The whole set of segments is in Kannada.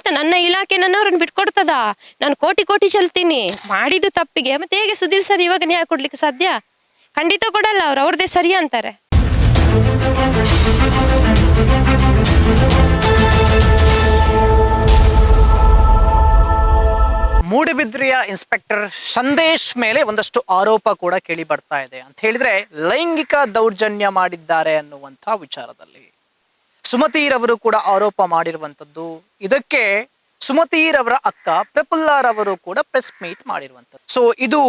ಬಿಟ್ಕೊಡ್ತಾ ನನ್ನ ಇಲಾಖೆ ನನ್ನವ್ರನ್ನ ಬಿಟ್ಕೊಡ್ತದ? ನಾನು ಕೋಟಿ ಕೋಟಿ ಚೆಲ್ತೀನಿ ಮಾಡಿದ್ದು ತಪ್ಪಿಗೆ. ಮತ್ತೆ ಹೇಗೆ ಸುಧೀರ್ ಸರ್ ಇವಾಗ ನ್ಯಾಯ ಕೊಡ್ಲಿಕ್ಕೆ ಸಾಧ್ಯ? ಖಂಡಿತ ಕೊಡಲ್ಲ. ಅವ್ರದ್ದೇ ಸರಿ ಅಂತಾರೆ. ಮೂಡುಬಿದ್ರೆಯ ಇನ್ಸ್ಪೆಕ್ಟರ್ ಸಂದೇಶ್ ಮೇಲೆ ಒಂದಷ್ಟು ಆರೋಪ ಕೂಡ ಕೇಳಿ ಬರ್ತಾ ಇದೆ. ಅಂತ ಹೇಳಿದ್ರೆ ಲೈಂಗಿಕ ದೌರ್ಜನ್ಯ ಮಾಡಿದ್ದಾರೆ ಅನ್ನುವಂಥ ವಿಚಾರದಲ್ಲಿ ಸುಮತಿರವರು ಕೂಡ ಆರೋಪ ಮಾಡಿರುವಂಥದ್ದು. ಇದಕ್ಕೆ ಸುಮತಿರವರ ಅಕ್ಕ ಪ್ರಫುಲ್ಲಾರವರು ಕೂಡ ಪ್ರೆಸ್ ಮೀಟ್ ಮಾಡಿರುವಂಥದ್ದು. ಸೊ ಇದು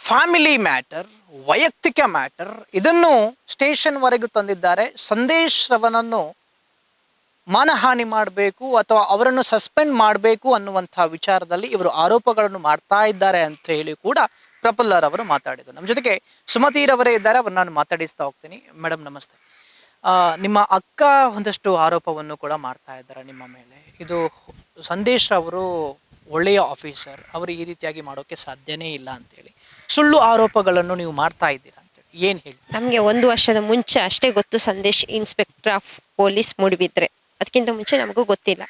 ಫ್ಯಾಮಿಲಿ ಮ್ಯಾಟರ್, ವೈಯಕ್ತಿಕ ಮ್ಯಾಟರ್. ಇದನ್ನು ಸ್ಟೇಷನ್ ವರೆಗೂ ತಂದಿದ್ದಾರೆ. ಸಂದೇಶ್ ರವನನ್ನು ಮಾನಹಾನಿ ಮಾಡಬೇಕು ಅಥವಾ ಅವರನ್ನು ಸಸ್ಪೆಂಡ್ ಮಾಡಬೇಕು ಅನ್ನುವಂಥ ವಿಚಾರದಲ್ಲಿ ಇವರು ಆರೋಪಗಳನ್ನು ಮಾಡ್ತಾ ಇದ್ದಾರೆ ಅಂತ ಹೇಳಿ ಕೂಡ ಪ್ರಫುಲ್ಲರವರು ಮಾತಾಡಿದರು. ನಮ್ಮ ಜೊತೆಗೆ ಸುಮತಿರವರೇ ಇದ್ದಾರೆ, ಅವ್ರನ್ನ ನಾನು ಮಾತಾಡಿಸ್ತಾ ಹೋಗ್ತೀನಿ. ಮೇಡಮ್ ನಮಸ್ತೆ. ನಿಮ್ಮ ಅಕ್ಕ ಒಂದಷ್ಟು ಆರೋಪವನ್ನು ಕೂಡ ಮಾಡ್ತಾ ಇದ್ದಾರೆ ನಿಮ್ಮ ಮೇಲೆ. ಇದು ಸಂದೇಶ್ ರವರು ಒಳ್ಳೆಯ ಆಫೀಸರ್, ಅವರು ಈ ರೀತಿಯಾಗಿ ಮಾಡೋಕ್ಕೆ ಸಾಧ್ಯನೇ ಇಲ್ಲ ಅಂತೇಳಿ ಸುಳ್ಳು ಆರೋಪಗಳನ್ನು ನೀವು ಮಾಡ್ತಾ ಇದ್ದೀರಾ ಅಂತೇಳಿ ಏನು ಹೇಳಿ? ನಮಗೆ 1 ವರ್ಷದ ಮುಂಚೆ ಅಷ್ಟೇ ಗೊತ್ತು Sandesh inspector of police Moodbidri. ಅದಕ್ಕಿಂತ ಮುಂಚೆ ನಮಗೂ ಗೊತ್ತಿಲ್ಲ.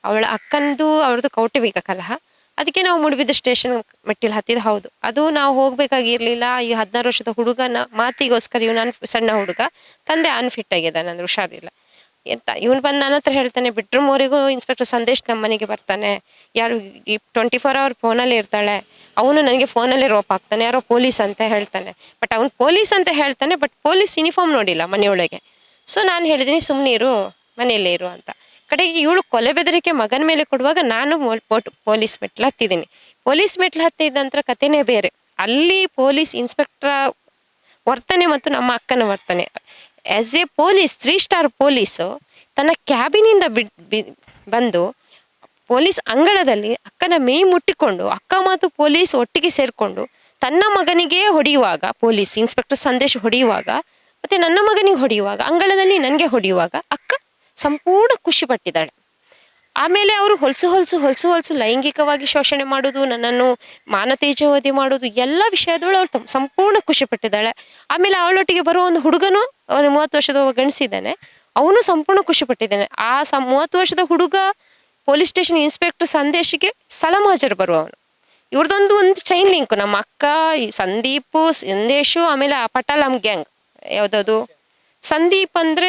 ಅವಳ ಅಕ್ಕಂದು ಅವ್ರದ್ದು ಕೌಟುಂಬಿಕ ಕಲಹ, ಅದಕ್ಕೆ ನಾವು ಮೂಡುಬಿದ್ರೆ ಸ್ಟೇಷನ್ ಮೆಟ್ಟಿಲು ಹತ್ತಿದ. ಹೌದು, ಅದು ನಾವು ಹೋಗ್ಬೇಕಾಗಿರ್ಲಿಲ್ಲ. ಈ 16 ವರ್ಷದ ಹುಡುಗನ ಮಾತಿಗೋಸ್ಕರ ಇವನು ಸಣ್ಣ ಹುಡುಗ, ತಂದೆ ಅನ್ಫಿಟ್ ಆಗಿದ್ದಾನೆ ಅಂದ್ರೆ ಹುಷಾರಿಲ್ಲ ಎಂತ. ಇವನು ಬಂದು ನನ್ನ ಹತ್ರ ಹೇಳ್ತಾನೆ, ಬೆಡ್ರೂಮ್ವರೆಗೂ ಇನ್ಸ್ಪೆಕ್ಟರ್ ಸಂದೇಶ್ ನಮ್ಮ ಮನೆಗೆ ಬರ್ತಾನೆ, ಯಾರು 24 ಅವರ್ ಫೋನಲ್ಲಿ ಇರ್ತಾಳೆ, ಅವನು ನನಗೆ ಫೋನಲ್ಲೇ ರೋಪ್ ಹಾಕ್ತಾನೆ, ಯಾರೋ ಪೊಲೀಸ್ ಅಂತ ಹೇಳ್ತಾನೆ. ಬಟ್ ಅವ್ನು ಪೊಲೀಸ್ ಅಂತ ಹೇಳ್ತಾನೆ, ಬಟ್ ಪೊಲೀಸ್ ಯೂನಿಫಾರ್ಮ್ ನೋಡಿಲ್ಲ ಮನೆಯೊಳಗೆ. ಸೊ ನಾನು ಹೇಳಿದ್ದೀನಿ ಸುಮ್ಮನಿರು, ಮನೆಯಲ್ಲೇ ಇರು ಅಂತ. ಕಡೆಗೆ ಇವಳು ಕೊಲೆ ಬೆದರಿಕೆ ಮಗನ ಮೇಲೆ ಕೊಡುವಾಗ ನಾನು ಪೊಲೀಸ್ ಮೆಟ್ಲು ಹತ್ತಿದ್ದೀನಿ. ಪೊಲೀಸ್ ಮೆಟ್ಲು ಹತ್ತಿದ ನಂತರ ಕಥೆನೇ ಬೇರೆ. ಅಲ್ಲಿ ಪೊಲೀಸ್ ಇನ್ಸ್ಪೆಕ್ಟರ್ ವರ್ತನೆ ಮತ್ತು ನಮ್ಮ ಅಕ್ಕನ ವರ್ತನೆ, as A police 3 star police ತನ್ನ ಕ್ಯಾಬಿನಿಂದ ಬಂದು ಪೊಲೀಸ್ ಅಂಗಳದಲ್ಲಿ ಅಕ್ಕನ ಮೈ ಮುಟ್ಟಿಕೊಂಡು, ಅಕ್ಕ ಮತ್ತು ಪೊಲೀಸ್ ಒಟ್ಟಿಗೆ ಸೇರಿಕೊಂಡು ತನ್ನ ಮಗನಿಗೆ ಹೊಡೆಯುವಾಗ, ಪೊಲೀಸ್ ಇನ್ಸ್ಪೆಕ್ಟರ್ ಸಂದೇಶ್ ಹೊಡೆಯುವಾಗ ಮತ್ತು ನನ್ನ ಮಗನಿಗೆ ಹೊಡೆಯುವಾಗ, ಅಂಗಳದಲ್ಲಿ ನನಗೆ ಹೊಡೆಯುವಾಗ ಅಕ್ಕ ಸಂಪೂರ್ಣ ಖುಷಿ ಪಟ್ಟಿದ್ದಾಳೆ. ಆಮೇಲೆ ಅವರು ಹೊಲಸು ಲೈಂಗಿಕವಾಗಿ ಶೋಷಣೆ ಮಾಡೋದು, ನನ್ನನ್ನು ಮಾನತೇಜವಧೆ ಮಾಡೋದು, ಎಲ್ಲ ವಿಷಯದೊಳು ಅವಳು ಸಂಪೂರ್ಣ ಖುಷಿ ಪಟ್ಟಿದ್ದಾಳೆ. ಆಮೇಲೆ ಅವಳೊಟ್ಟಿಗೆ ಬರೋ ಒಂದು ಹುಡುಗನು, ಅವನು 30 ವರ್ಷದ ಗಂಡಸಿದ್ದಾನೆ, ಅವನು ಸಂಪೂರ್ಣ ಖುಷಿ ಪಟ್ಟಿದ್ದಾನೆ. ಆ 30 ವರ್ಷದ ಹುಡುಗ ಪೊಲೀಸ್ ಸ್ಟೇಷನ್ ಇನ್ಸ್ಪೆಕ್ಟರ್ ಸಂದೇಶಿಗೆ ಸಲಾಂ ಹಾಜರು ಬರುವವನು. ಇವ್ರದೊಂದು ಚೈನ್ ಲಿಂಕ್. ನಮ್ಮ ಅಕ್ಕ, ಸಂದೀಪ್, ಸಂದೇಶು, ಆಮೇಲೆ ಆ ಪಟಾಲಂ ಗ್ಯಾಂಗ್, ಯಾವುದದು ಸಂದೀಪ್ ಅಂದರೆ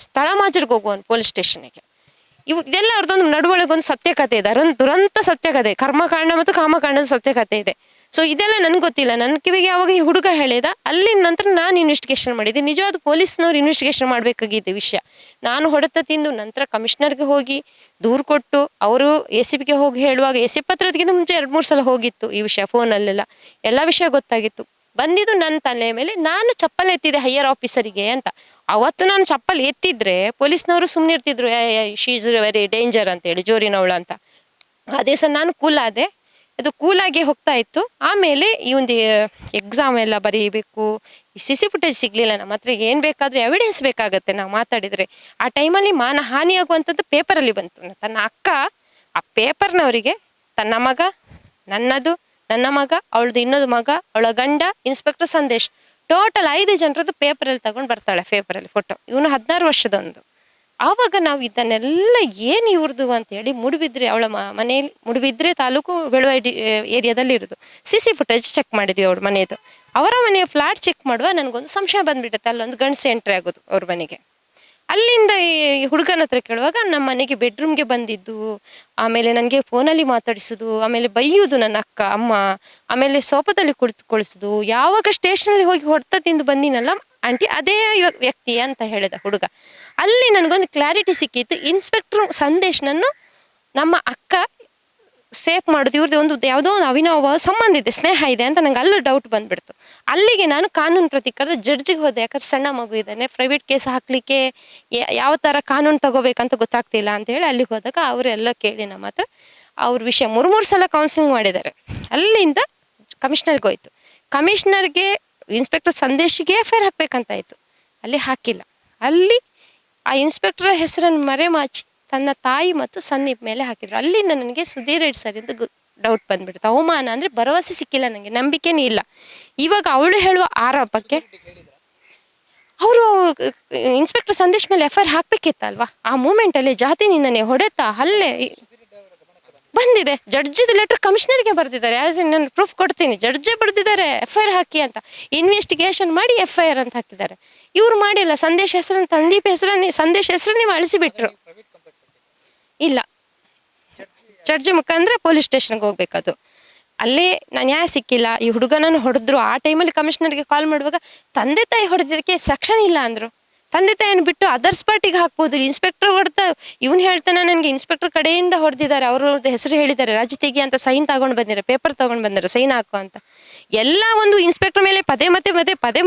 ಸ್ಥಳ ಮಾಜರ್ಗೆ ಹೋಗುವನು ಪೊಲೀಸ್ ಸ್ಟೇಷನ್ಗೆ. ಇದೆಲ್ಲ ಅವ್ರದ್ದೊಂದು ನಡುವೊಳಗೊಂದು ಸತ್ಯಕಥೆ ಇದೆ, ಅದೊಂದು ದುರಂತ ಸತ್ಯಕಥೆ, ಕರ್ಮಕಾಂಡ ಮತ್ತು ಕಾಮಕಾಂಡದ ಸತ್ಯಕಥೆ ಇದೆ. ಸೊ ಇದೆಲ್ಲ ನನ್ಗೆ ಗೊತ್ತಿಲ್ಲ. ನನ್ನ ಕಿವಿಗೆ ಯಾವಾಗ ಈ ಹುಡುಗ ಹೇಳಿದ, ಅಲ್ಲಿಂದ ನಂತರ ನಾನು ಇನ್ವೆಸ್ಟಿಗೇಷನ್ ಮಾಡಿದ್ದೆ. ನಿಜವಾದ ಪೊಲೀಸ್ನವ್ರು ಇನ್ವೆಸ್ಟಿಗೇಷನ್ ಮಾಡಬೇಕಾಗಿದ್ದ ವಿಷಯ. ನಾನು ಹೊಡೆತ ತಿಂದು ನಂತರ ಕಮಿಷನರ್ಗೆ ಹೋಗಿ ದೂರು ಕೊಟ್ಟು, ಅವರು ACPಗೆ ಹೋಗಿ ಹೇಳುವಾಗ, ACP ಹತ್ರದಕ್ಕಿಂತ ಮುಂಚೆ 2-3 ಸಲ ಹೋಗಿತ್ತು ಈ ವಿಷಯ, ಫೋನಲ್ಲೆಲ್ಲ ಎಲ್ಲ ವಿಷಯ ಗೊತ್ತಾಗಿತ್ತು. ಬಂದಿದ್ದು ನನ್ನ ತಲೆ ಮೇಲೆ, ನಾನು ಚಪ್ಪಲ್ ಎತ್ತಿದೆ ಹೈಯರ್ ಆಫೀಸರಿಗೆ ಅಂತ. ಅವತ್ತು ನಾನು ಚಪ್ಪಲ್ ಎತ್ತಿದ್ರೆ ಪೊಲೀಸ್ನವರು ಸುಮ್ಮನೆ ಇರ್ತಿದ್ರು, ಶಿ ಇಸ್ ವೆರಿ ಡೇಂಜರ್ ಅಂತೇಳಿ, ಜೋರಿನವಳ ಅಂತ. ಅದೇ ಸರ್ ನಾನು ಕೂಲಾದೆ, ಅದು ಕೂಲಾಗಿ ಹೋಗ್ತಾ ಇತ್ತು. ಆಮೇಲೆ ಈ ಒಂದು ಎಕ್ಸಾಮ್ ಎಲ್ಲ ಬರೀಬೇಕು, ಈ CC ಫುಟೇಜ್ ಸಿಗ್ಲಿಲ್ಲ ನಮ್ಮ ಹತ್ರ. ಏನು ಬೇಕಾದರೂ ಎವಿಡೆನ್ಸ್ ಬೇಕಾಗತ್ತೆ ನಾವು ಮಾತಾಡಿದರೆ. ಆ ಟೈಮಲ್ಲಿ ಮಾನಹಾನಿ ಆಗುವಂಥದ್ದು ಪೇಪರಲ್ಲಿ ಬಂತು. ತನ್ನ ಅಕ್ಕ ಆ ಪೇಪರ್ನವರಿಗೆ ತನ್ನ ಮಗ, ನನ್ನದು, ನನ್ನ ಮಗ, ಅವಳದು ಇನ್ನೊಂದು ಮಗ, ಅವಳ ಗಂಡ, ಇನ್ಸ್ಪೆಕ್ಟರ್ ಸಂದೇಶ್, ಟೋಟಲ್ 5 ಜನರದ್ದು ಪೇಪರಲ್ಲಿ ತಗೊಂಡು ಬರ್ತಾಳೆ, ಪೇಪರಲ್ಲಿ ಫೋಟೋ. ಇವನು 16 ವರ್ಷದೊಂದು. ಆವಾಗ ನಾವು ಇದನ್ನೆಲ್ಲ ಏನು ಇವ್ರದ್ದು ಅಂತೇಳಿ ಮೂಡುಬಿದ್ರೆ, ಅವಳ ಮನೆಯಲ್ಲಿ ಮೂಡುಬಿದ್ರೆ ತಾಲೂಕು ಬೆಳುವಾಡಿ ಏರಿಯಾದಲ್ಲಿ ಇರೋದು, CC ಫುಟೇಜ್ ಚೆಕ್ ಮಾಡಿದ್ವಿ ಅವ್ರ ಮನೆಯದು. ಅವರ ಮನೆಯ ಫ್ಲಾಟ್ ಚೆಕ್ ಮಾಡುವ ನನಗೊಂದು ಸಂಶಯ ಬಂದ್ಬಿಡುತ್ತೆ, ಅಲ್ಲೊಂದು ಗಂಡಸು ಎಂಟ್ರಿ ಆಗೋದು ಅವ್ರ ಮನೆಗೆ. ಅಲ್ಲಿಂದ ಈ ಹುಡುಗನ ಹತ್ರ ಕೇಳುವಾಗ ನಮ್ಮ ಮನೆಗೆ ಬೆಡ್ರೂಮ್ಗೆ ಬಂದಿದ್ದು, ಆಮೇಲೆ ನನಗೆ ಫೋನಲ್ಲಿ ಮಾತಾಡಿಸೋದು, ಆಮೇಲೆ ಬೈಯೋದು ನನ್ನ ಅಕ್ಕ ಅಮ್ಮ, ಆಮೇಲೆ ಸೋಫಾದಲ್ಲಿ ಕುಳಿತುಕೊಳಿಸೋದು. ಯಾವಾಗ ಸ್ಟೇಷನಲ್ಲಿ ಹೋಗಿ ಹೊಡೆತ ತಿಂದು ಬಂದಿನಲ್ಲ ಆಂಟಿ, ಅದೇ ವ್ಯಕ್ತಿ ಅಂತ ಹೇಳಿದ ಹುಡುಗ. ಅಲ್ಲಿ ನನಗೊಂದು ಕ್ಲಾರಿಟಿ ಸಿಕ್ಕಿತ್ತು, ಇನ್ಸ್ಪೆಕ್ಟರ್ ಸಂದೇಶ್ನನ್ನು ನಮ್ಮ ಅಕ್ಕ ಸೇಫ್ ಮಾಡೋದು, ಇವ್ರದ್ದು ಒಂದು ಯಾವುದೋ ಒಂದು ಅವಿನಾವ ಸಂಬಂಧ ಇದೆ, ಸ್ನೇಹ ಇದೆ ಅಂತ ನಂಗೆ ಅಲ್ಲೂ ಡೌಟ್ ಬಂದ್ಬಿಡ್ತು. ಅಲ್ಲಿಗೆ ನಾನು ಕಾನೂನು ಪ್ರತಿಕಾರದ ಜಡ್ಜಿಗೆ ಹೋದೆ. ಯಾಕಂದ್ರೆ ಸಣ್ಣ ಮಗು ಇದ್ದಾನೆ, ಪ್ರೈವೇಟ್ ಕೇಸ್ ಹಾಕಲಿಕ್ಕೆ ಯಾವ ಥರ ಕಾನೂನು ತಗೋಬೇಕಂತ ಗೊತ್ತಾಗ್ತಿಲ್ಲ ಅಂತೇಳಿ ಅಲ್ಲಿಗೆ ಹೋದಾಗ ಅವರೆಲ್ಲ ಕೇಳಿ ನಮ್ಮ ಹತ್ರ ಅವ್ರ ವಿಷಯ 3 ಸಲ ಕೌನ್ಸಿಲಿಂಗ್ ಮಾಡಿದ್ದಾರೆ. ಅಲ್ಲಿಂದ ಕಮಿಷನರ್ಗೆ ಹೋಯ್ತು. ಕಮಿಷನರ್ಗೆ ಇನ್ಸ್ಪೆಕ್ಟರ್ ಸಂದೇಶಿಗೆ FIR ಹಾಕಬೇಕಂತಾಯಿತು, ಅಲ್ಲಿ ಹಾಕಿಲ್ಲ. ಅಲ್ಲಿ ಆ ಇನ್ಸ್ಪೆಕ್ಟರ್ ಹೆಸರನ್ನು ಮರೆಮಾಚಿ ತನ್ನ ತಾಯಿ ಮತ್ತು ಸಂದೀಪ್ ಮೇಲೆ ಹಾಕಿದ್ರು. ಅಲ್ಲಿಂದ ನನಗೆ ಸುಧೀರ್ ರೆಡ್ಡಿ ಸರ್ ಅಂತ ಡೌಟ್ ಬಂದ್ಬಿಡುತ್ತೆ. ಅವಮಾನ ಅಂದರೆ ಭರವಸೆ ಸಿಕ್ಕಿಲ್ಲ ನನಗೆ, ನಂಬಿಕೆನೇ ಇಲ್ಲ. ಇವಾಗ ಅವಳು ಹೇಳುವ ಆರೋಪಕ್ಕೆ ಅವರು ಇನ್ಸ್ಪೆಕ್ಟರ್ ಸಂದೇಶ್ ಮೇಲೆ FIR ಹಾಕಬೇಕಿತ್ತಲ್ವಾ? ಆ ಮೂಮೆಂಟಲ್ಲಿ ಜಾತಿ ನಿಂದನೆ, ಹೊಡೆತ, ಹಲ್ಲೆ. ಬಂದಿದೆ. ಜಡ್ಜಿದ ಲೆಟರ್ ಕಮಿಷನರ್ಗೆ ಬರೆದಿದ್ದಾರೆ. ಆಸ್ ನಾನು ಪ್ರೂಫ್ ಕೊಡ್ತೀನಿ, ಜಡ್ಜೇ ಬರೆದಿದ್ದಾರೆ FIR ಹಾಕಿ ಅಂತ. ಇನ್ವೆಸ್ಟಿಗೇಷನ್ ಮಾಡಿ FIR ಅಂತ ಹಾಕಿದ್ದಾರೆ. ಇವ್ರು ಮಾಡಿಲ್ಲ. ಸಂದೇಶ್ ಹೆಸರನ್ನು, ಸಂದೀಪ್ ಹೆಸರನ್ನೇ, ಸಂದೇಶ್ ಹೆಸರನ್ನೇ ಅಳಿಸಿಬಿಟ್ರು. ಇಲ್ಲ, ಜಡ್ಜಿ ಮುಖಾಂತರ ಪೊಲೀಸ್ ಸ್ಟೇಷನ್ಗೆ ಹೋಗ್ಬೇಕದು. ಅಲ್ಲೇ ನ್ಯಾಯ ಸಿಕ್ಕಿಲ್ಲ. ಈ ಹುಡುಗನನ್ನು ಹೊಡೆದ್ರು. ಆ ಟೈಮಲ್ಲಿ ಕಮಿಷನರ್ಗೆ ಕಾಲ್ ಮಾಡುವಾಗ ತಂದೆ ತಾಯಿ ಹೊಡೆದಿದ್ದಕ್ಕೆ ಸೆಕ್ಷನ್ ಇಲ್ಲ ಅಂದರು. ತಂದೆ ತಾಯಿಯನ್ನು ಬಿಟ್ಟು ಅದರ್ಸ್ ಪಾರ್ಟಿಗೆ ಹಾಕ್ಬೋದು. ಇನ್ಸ್ಪೆಕ್ಟರ್ ಹೊಡೆದ ಇವನು ಹೇಳ್ತಾನೆ ನನಗೆ ಇನ್ಸ್ಪೆಕ್ಟರ್ ಕಡೆಯಿಂದ ಹೊಡೆದಿದ್ದಾರೆ, ಅವ್ರದ್ದು ಹೆಸರು ಹೇಳಿದ್ದಾರೆ, ರಾಜಿ ತೆಗಿ ಅಂತ ಸೈನ್ ತಗೊಂಡು ಬಂದಿದ್ದಾರೆ, ಪೇಪರ್ ತಗೊಂಡು ಬಂದಿದ್ದಾರೆ, ಸೈನ್ ಹಾಕು ಅಂತ. ಎಲ್ಲ ಒಂದು ಇನ್ಸ್ಪೆಕ್ಟರ್ ಮೇಲೆ ಪದೇ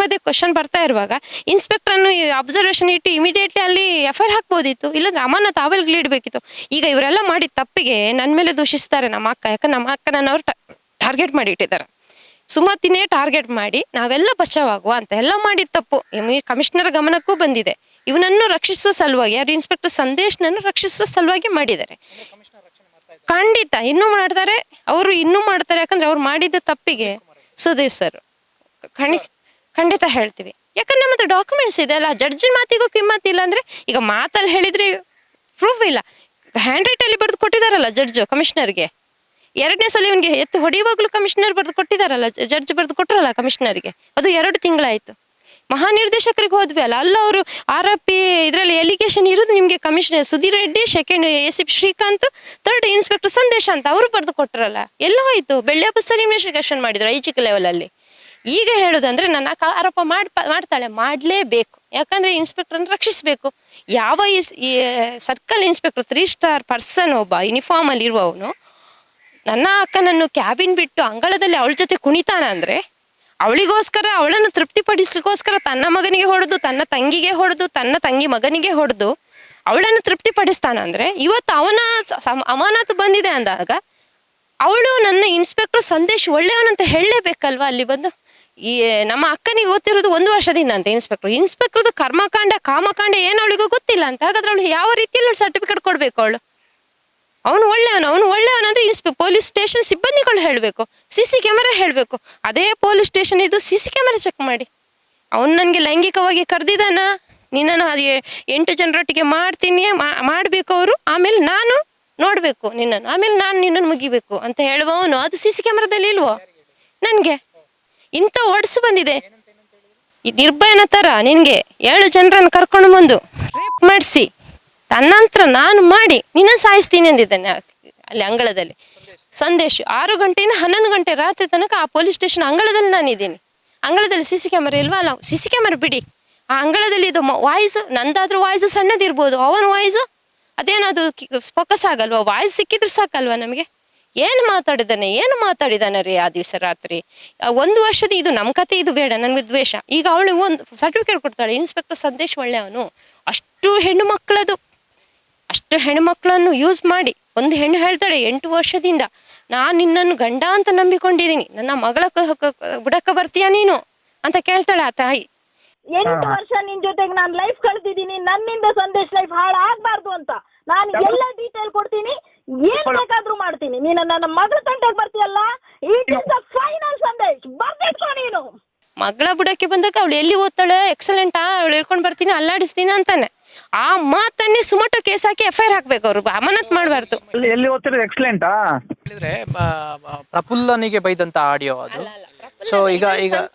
ಪದೇ ಕ್ವಶನ್ ಬರ್ತಾ ಇರುವಾಗ ಇನ್ಸ್ಪೆಕ್ಟರ್ನ್ನು ಅಬ್ಸರ್ವೇಷನ್ ಇಟ್ಟು ಇಮಿಡಿಯೇಟ್ಲಿ ಅಲ್ಲಿ FIR ಹಾಕ್ಬೋದಿತ್ತು. ಇಲ್ಲಾಂದ್ರೆ ಅಮಾನತ್ ಅವಲ್ಗೆ ಇಡಬೇಕಿತ್ತು. ಈಗ ಇವರೆಲ್ಲ ಮಾಡಿದ ತಪ್ಪಿಗೆ ನನ್ನ ಮೇಲೆ ದೂಷಿಸ್ತಾರೆ ನಮ್ಮ ಅಕ್ಕ. ಯಾಕಂದ್ರೆ ನಮ್ಮ ಅಕ್ಕ ನನ್ನವ್ರು ಟಾರ್ಗೆಟ್ ಮಾಡಿ ಇಟ್ಟಿದ್ದಾರೆ. ಸುಮತಿನೇ ಟಾರ್ಗೆಟ್ ಮಾಡಿ ನಾವೆಲ್ಲ ಬಚಾವಾಗುವ ಅಂತ ಎಲ್ಲ ಮಾಡಿದ ತಪ್ಪು ಕಮಿಷನರ್ ಗಮನಕ್ಕೂ ಬಂದಿದೆ. ಇವನನ್ನು ರಕ್ಷಿಸುವ ಸಲುವಾಗಿ, ಯಾರು ಇನ್ಸ್ಪೆಕ್ಟರ್ ಸಂದೇಶ್ನನ್ನು ರಕ್ಷಿಸುವ ಸಲುವಾಗಿ ಮಾಡಿದ್ದಾರೆ. ಖಂಡಿತ ಇನ್ನೂ ಮಾಡ್ತಾರೆ, ಅವರು ಇನ್ನೂ ಮಾಡ್ತಾರೆ. ಯಾಕಂದ್ರೆ ಅವ್ರು ಮಾಡಿದ ತಪ್ಪಿಗೆ ಸುಧೀರ್ ಸರ್ ಖಂಡಿತ ಹೇಳ್ತೀವಿ. ಯಾಕಂದ್ರೆ ನಮ್ಮ ಹತ್ರ ಡಾಕ್ಯುಮೆಂಟ್ಸ್ ಇದೆ ಅಲ್ಲ. ಜಡ್ಜಿ ಮಾತಿಗೂ ಕಿಮ್ಮತ್ತಿಲ್ಲ ಅಂದ್ರೆ, ಈಗ ಮಾತಲ್ಲಿ ಹೇಳಿದ್ರೆ ಪ್ರೂಫ್ ಇಲ್ಲ, ಹ್ಯಾಂಡ್ ರೈಟಲ್ಲಿ ಬರೆದು ಕೊಟ್ಟಿದಾರಲ್ಲ ಜಡ್ಜು ಕಮಿಷನರ್ಗೆ. ಎರಡನೇ ಸಲ ಇವನಿಗೆ ಎತ್ತು ಹೊಡೆಯುವಾಗಲೂ ಕಮಿಷನರ್ ಬರೆದು ಕೊಟ್ಟಿದಾರಲ್ಲ, ಜಡ್ಜ್ ಬರೆದು ಕೊಟ್ಟರಲ್ಲ ಕಮಿಷನರ್ಗೆ. ಅದು 2 ತಿಂಗಳಾಯ್ತು. ಮಹಾನಿರ್ದೇಶಕರಿಗೆ ಹೋದ್ವಿ ಅಲ್ಲ, ಅಲ್ಲ ಅವರು ಆರೋಪಿ ಇದರಲ್ಲಿ ಎಲಿಗೇಷನ್ ಇರೋದು ನಿಮಗೆ commissioner Sudhir Reddy, second ACP Srikanth, third inspector Sandesh ಅಂತ ಅವರು ಬರೆದು ಕೊಟ್ಟರಲ್ಲ. ಎಲ್ಲ ಹೋಯ್ತು. ಬೆಳ್ಳಿಯ ಬಸ್ಸಲ್ಲಿ ಇನ್ವೆಸ್ಟಿಗೇಷನ್ ಮಾಡಿದ್ರು ಐಚ್ಛಿಕ ಲೆವೆಲಲ್ಲಿ. ಈಗ ಹೇಳೋದಂದ್ರೆ ನನ್ನ ಆರೋಪ ಮಾಡ್ತಾಳೆ, ಮಾಡಲೇಬೇಕು. ಯಾಕಂದ್ರೆ ಇನ್ಸ್ಪೆಕ್ಟರ್ನ ರಕ್ಷಿಸಬೇಕು. ಯಾವ ಈ ಸರ್ಕಲ್ ಇನ್ಸ್ಪೆಕ್ಟರ್ 3 ಸ್ಟಾರ್ ಪರ್ಸನ್, ಒಬ್ಬ ಯೂನಿಫಾರ್ಮಲ್ಲಿ ಇರುವವನು ನನ್ನ ಅಕ್ಕನನ್ನು ಕ್ಯಾಬಿನ್ ಬಿಟ್ಟು ಅಂಗಳದಲ್ಲಿ ಅವಳ ಜೊತೆ ಕುಣಿತಾನ ಅಂದ್ರೆ, ಅವಳಿಗೋಸ್ಕರ, ಅವಳನ್ನು ತೃಪ್ತಿಪಡಿಸ್ಲಿಕ್ಕೋಸ್ಕರ ತನ್ನ ಮಗನಿಗೆ ಹೊಡೆದು, ತನ್ನ ತಂಗಿಗೆ ಹೊಡೆದು, ತನ್ನ ತಂಗಿ ಮಗನಿಗೆ ಹೊಡೆದು ಅವಳನ್ನು ತೃಪ್ತಿಪಡಿಸ್ತಾನ ಅಂದ್ರೆ, ಇವತ್ತು ಅವನ ಅಮಾನತು ಬಂದಿದೆ ಅಂದಾಗ ಅವಳು ನನ್ನ ಇನ್ಸ್ಪೆಕ್ಟರ್ ಸಂದೇಶ್ ಒಳ್ಳೆಯವನಂತ ಹೇಳಲೇಬೇಕಲ್ವಾ ಅಲ್ಲಿ ಬಂದು. ಈ ನಮ್ಮ ಅಕ್ಕನಿಗೆ ಗೊತ್ತಿರೋದು 1 ವರ್ಷದಿಂದ ಅಂತ ಇನ್ಸ್ಪೆಕ್ಟರ್ದು ಕರ್ಮಕಾಂಡ ಕಾಮಕಾಂಡ ಏನು ಅವಳಿಗೂ ಗೊತ್ತಿಲ್ಲ ಅಂತ. ಹಾಗಾದ್ರೆ ಅವಳು ಯಾವ ರೀತಿಯಲ್ಲಿ ಸರ್ಟಿಫಿಕೇಟ್ ಕೊಡ್ಬೇಕು? ಅವಳು ಅವನು ಒಳ್ಳೆಯವನಂದ್ರೆ ಪೊಲೀಸ್ ಸ್ಟೇಷನ್ ಸಿಬ್ಬಂದಿಗಳು ಹೇಳಬೇಕು, CC ಕ್ಯಾಮೆರಾ ಹೇಳಬೇಕು. ಅದೇ ಪೊಲೀಸ್ ಸ್ಟೇಷನ್ ಇದು CC ಕ್ಯಾಮೆರಾ ಚೆಕ್ ಮಾಡಿ. ಅವನು ನನಗೆ ಲೈಂಗಿಕವಾಗಿ ಕರೆದಿದ್ದಾನ, ನಿನ್ನನ್ನು 8 ಜನರೊಟ್ಟಿಗೆ ಮಾಡ್ತೀನಿ, ಮಾಡಬೇಕು ಅವರು, ಆಮೇಲೆ ನಾನು ನೋಡಬೇಕು ನಿನ್ನನ್ನು, ಆಮೇಲೆ ನಾನು ನಿನ್ನನ್ನು ಮುಗಿಬೇಕು ಅಂತ ಹೇಳುವವನು ಅದು CC ಕ್ಯಾಮ್ರಾದಲ್ಲಿ ಇಲ್ವೋ? ನನಗೆ ಇಂಥ ಒಡ್ಸು ಬಂದಿದೆ. ಈ ನಿರ್ಭಯನ ಥರ ನಿನಗೆ 7 ಜನರನ್ನು ಕರ್ಕೊಂಡು ಬಂದು ರೇಪ್ ಮಾಡಿಸಿ ತನ್ನಂತರ ನಾನು ಮಾಡಿ ನಿನ್ನ ಸಾಯಿಸ್ತೀನಿ ಅಂದಿದ್ದಾನೆ ಅಲ್ಲಿ ಅಂಗಳದಲ್ಲಿ. ಸಂದೇಶ್ 6 ಗಂಟೆಯಿಂದ 11 ಗಂಟೆ ರಾತ್ರಿ ತನಕ ಆ ಪೊಲೀಸ್ ಸ್ಟೇಷನ್ ಅಂಗಳದಲ್ಲಿ ನಾನಿದ್ದೀನಿ. ಅಂಗಳದಲ್ಲಿ CC ಕ್ಯಾಮೆರಾ ಇಲ್ವಾ? ಅಲ್ಲ, CC ಕ್ಯಾಮೆರಾ ಬಿಡಿ, ಆ ಅಂಗಳದಲ್ಲಿ ಇದು ವಾಯ್ಸ್, ನಂದಾದ್ರೂ ವಾಯ್ಸ್ ಸಣ್ಣದಿರ್ಬೋದು, ಅವನ ವಾಯ್ಸ್ ಅದೇನದು ಫೋಕಸ್ ಆಗಲ್ವಾ? ವಾಯ್ಸ್ ಸಿಕ್ಕಿದ್ರೆ ಸಾಕಲ್ವಾ ನಮಗೆ? ಏನು ಮಾತಾಡಿದಾನೆ ರೀ ಆ ದಿವಸ ರಾತ್ರಿ. 1 ವರ್ಷದ ಇದು ನಮ್ಮ ಕತೆ, ಇದು ಬೇಡ ನನಗೆ ದ್ವೇಷ. ಈಗ ಅವಳು ಒಂದು ಸರ್ಟಿಫಿಕೇಟ್ ಕೊಡ್ತಾಳೆ, ಇನ್ಸ್ಪೆಕ್ಟರ್ ಸಂದೇಶ್ ಒಳ್ಳೆಯವನು. ಅಷ್ಟು ಹೆಣ್ಣುಮಕ್ಕಳನ್ನು ಯೂಸ್ ಮಾಡಿ ಒಂದು ಹೆಣ್ಣು ಹೇಳ್ತಾಳೆ 8 ವರ್ಷದಿಂದ ನಾನು ನಿನ್ನನ್ನು ಗಂಡ ಅಂತ ನಂಬಿಕೊಂಡಿದ್ದೀನಿ, ನನ್ನ ಮಗಳ ಬುಡಕ ಬರ್ತೀಯ ನೀನು ಅಂತ ಕೇಳ್ತಾಳೆ ಆ ತಾಯಿ. 8 ವರ್ಷ ನಿನ್ ಜೊತೆಗೆ ನಾನು ಲೈಫ್ ಕಳೆದಿದ್ದೀನಿ, ನನ್ನಿಂದ ಸಂದೇಶ್ ಲೈಫ್ ಹಾಳಾಗಬಾರ್ದು ಅಂತ ನಾನು ಎಲ್ಲ ಡೀಟೇಲ್ ಕೊಡ್ತೀನಿ, ಏನ್ ಬೇಕಾದ್ರೂ ಮಾಡ್ತೀನಿ. ನೀನು ನನ್ನ ಮಗಳ ತಂಟೆಗೆ ಬರ್ತೀಯಲ್ಲ, ಇಟ್ ಇಸ್ ದ ಫೈನಲ್ ಸಂದೇಶ್, ಬರ್ದಿಟ್ಕೋ ನೀನು. ಮಗಳ ಬುಡಕ್ಕೆ ಬಂದಾಗ ಅವಳು ಎಲ್ಲಿ ಓದ್ತಾಳೆ, ಎಕ್ಸಲೆಂಟ್ ಅವಳು ಹೇಳ್ಕೊಂಡು ಬರ್ತೀನಿ, ಅಲ್ಲಾಡಿಸ್ತೀನಿ ಅಂತಾನೆ. ಆ ಮಾತನ್ನೇ ಸುಮಟೋ ಕೇಸ್ ಹಾಕಿ FIR ಹಾಕ್ಬೇಕು, ಅವ್ರು ಅಮಾನತ್ ಮಾಡಬಾರ್ದು. ಎಲ್ಲಿ ಓದ್ತಿರೋದು ಎಕ್ಸಲೆಂಟಾ ಹೇಳಿದ್ರೆ ಪ್ರಫುಲ್ಲನಿಗೆ ಬೈದಂತ ಆಡಿಯೋ ಅದು. ಸೊ ಈಗ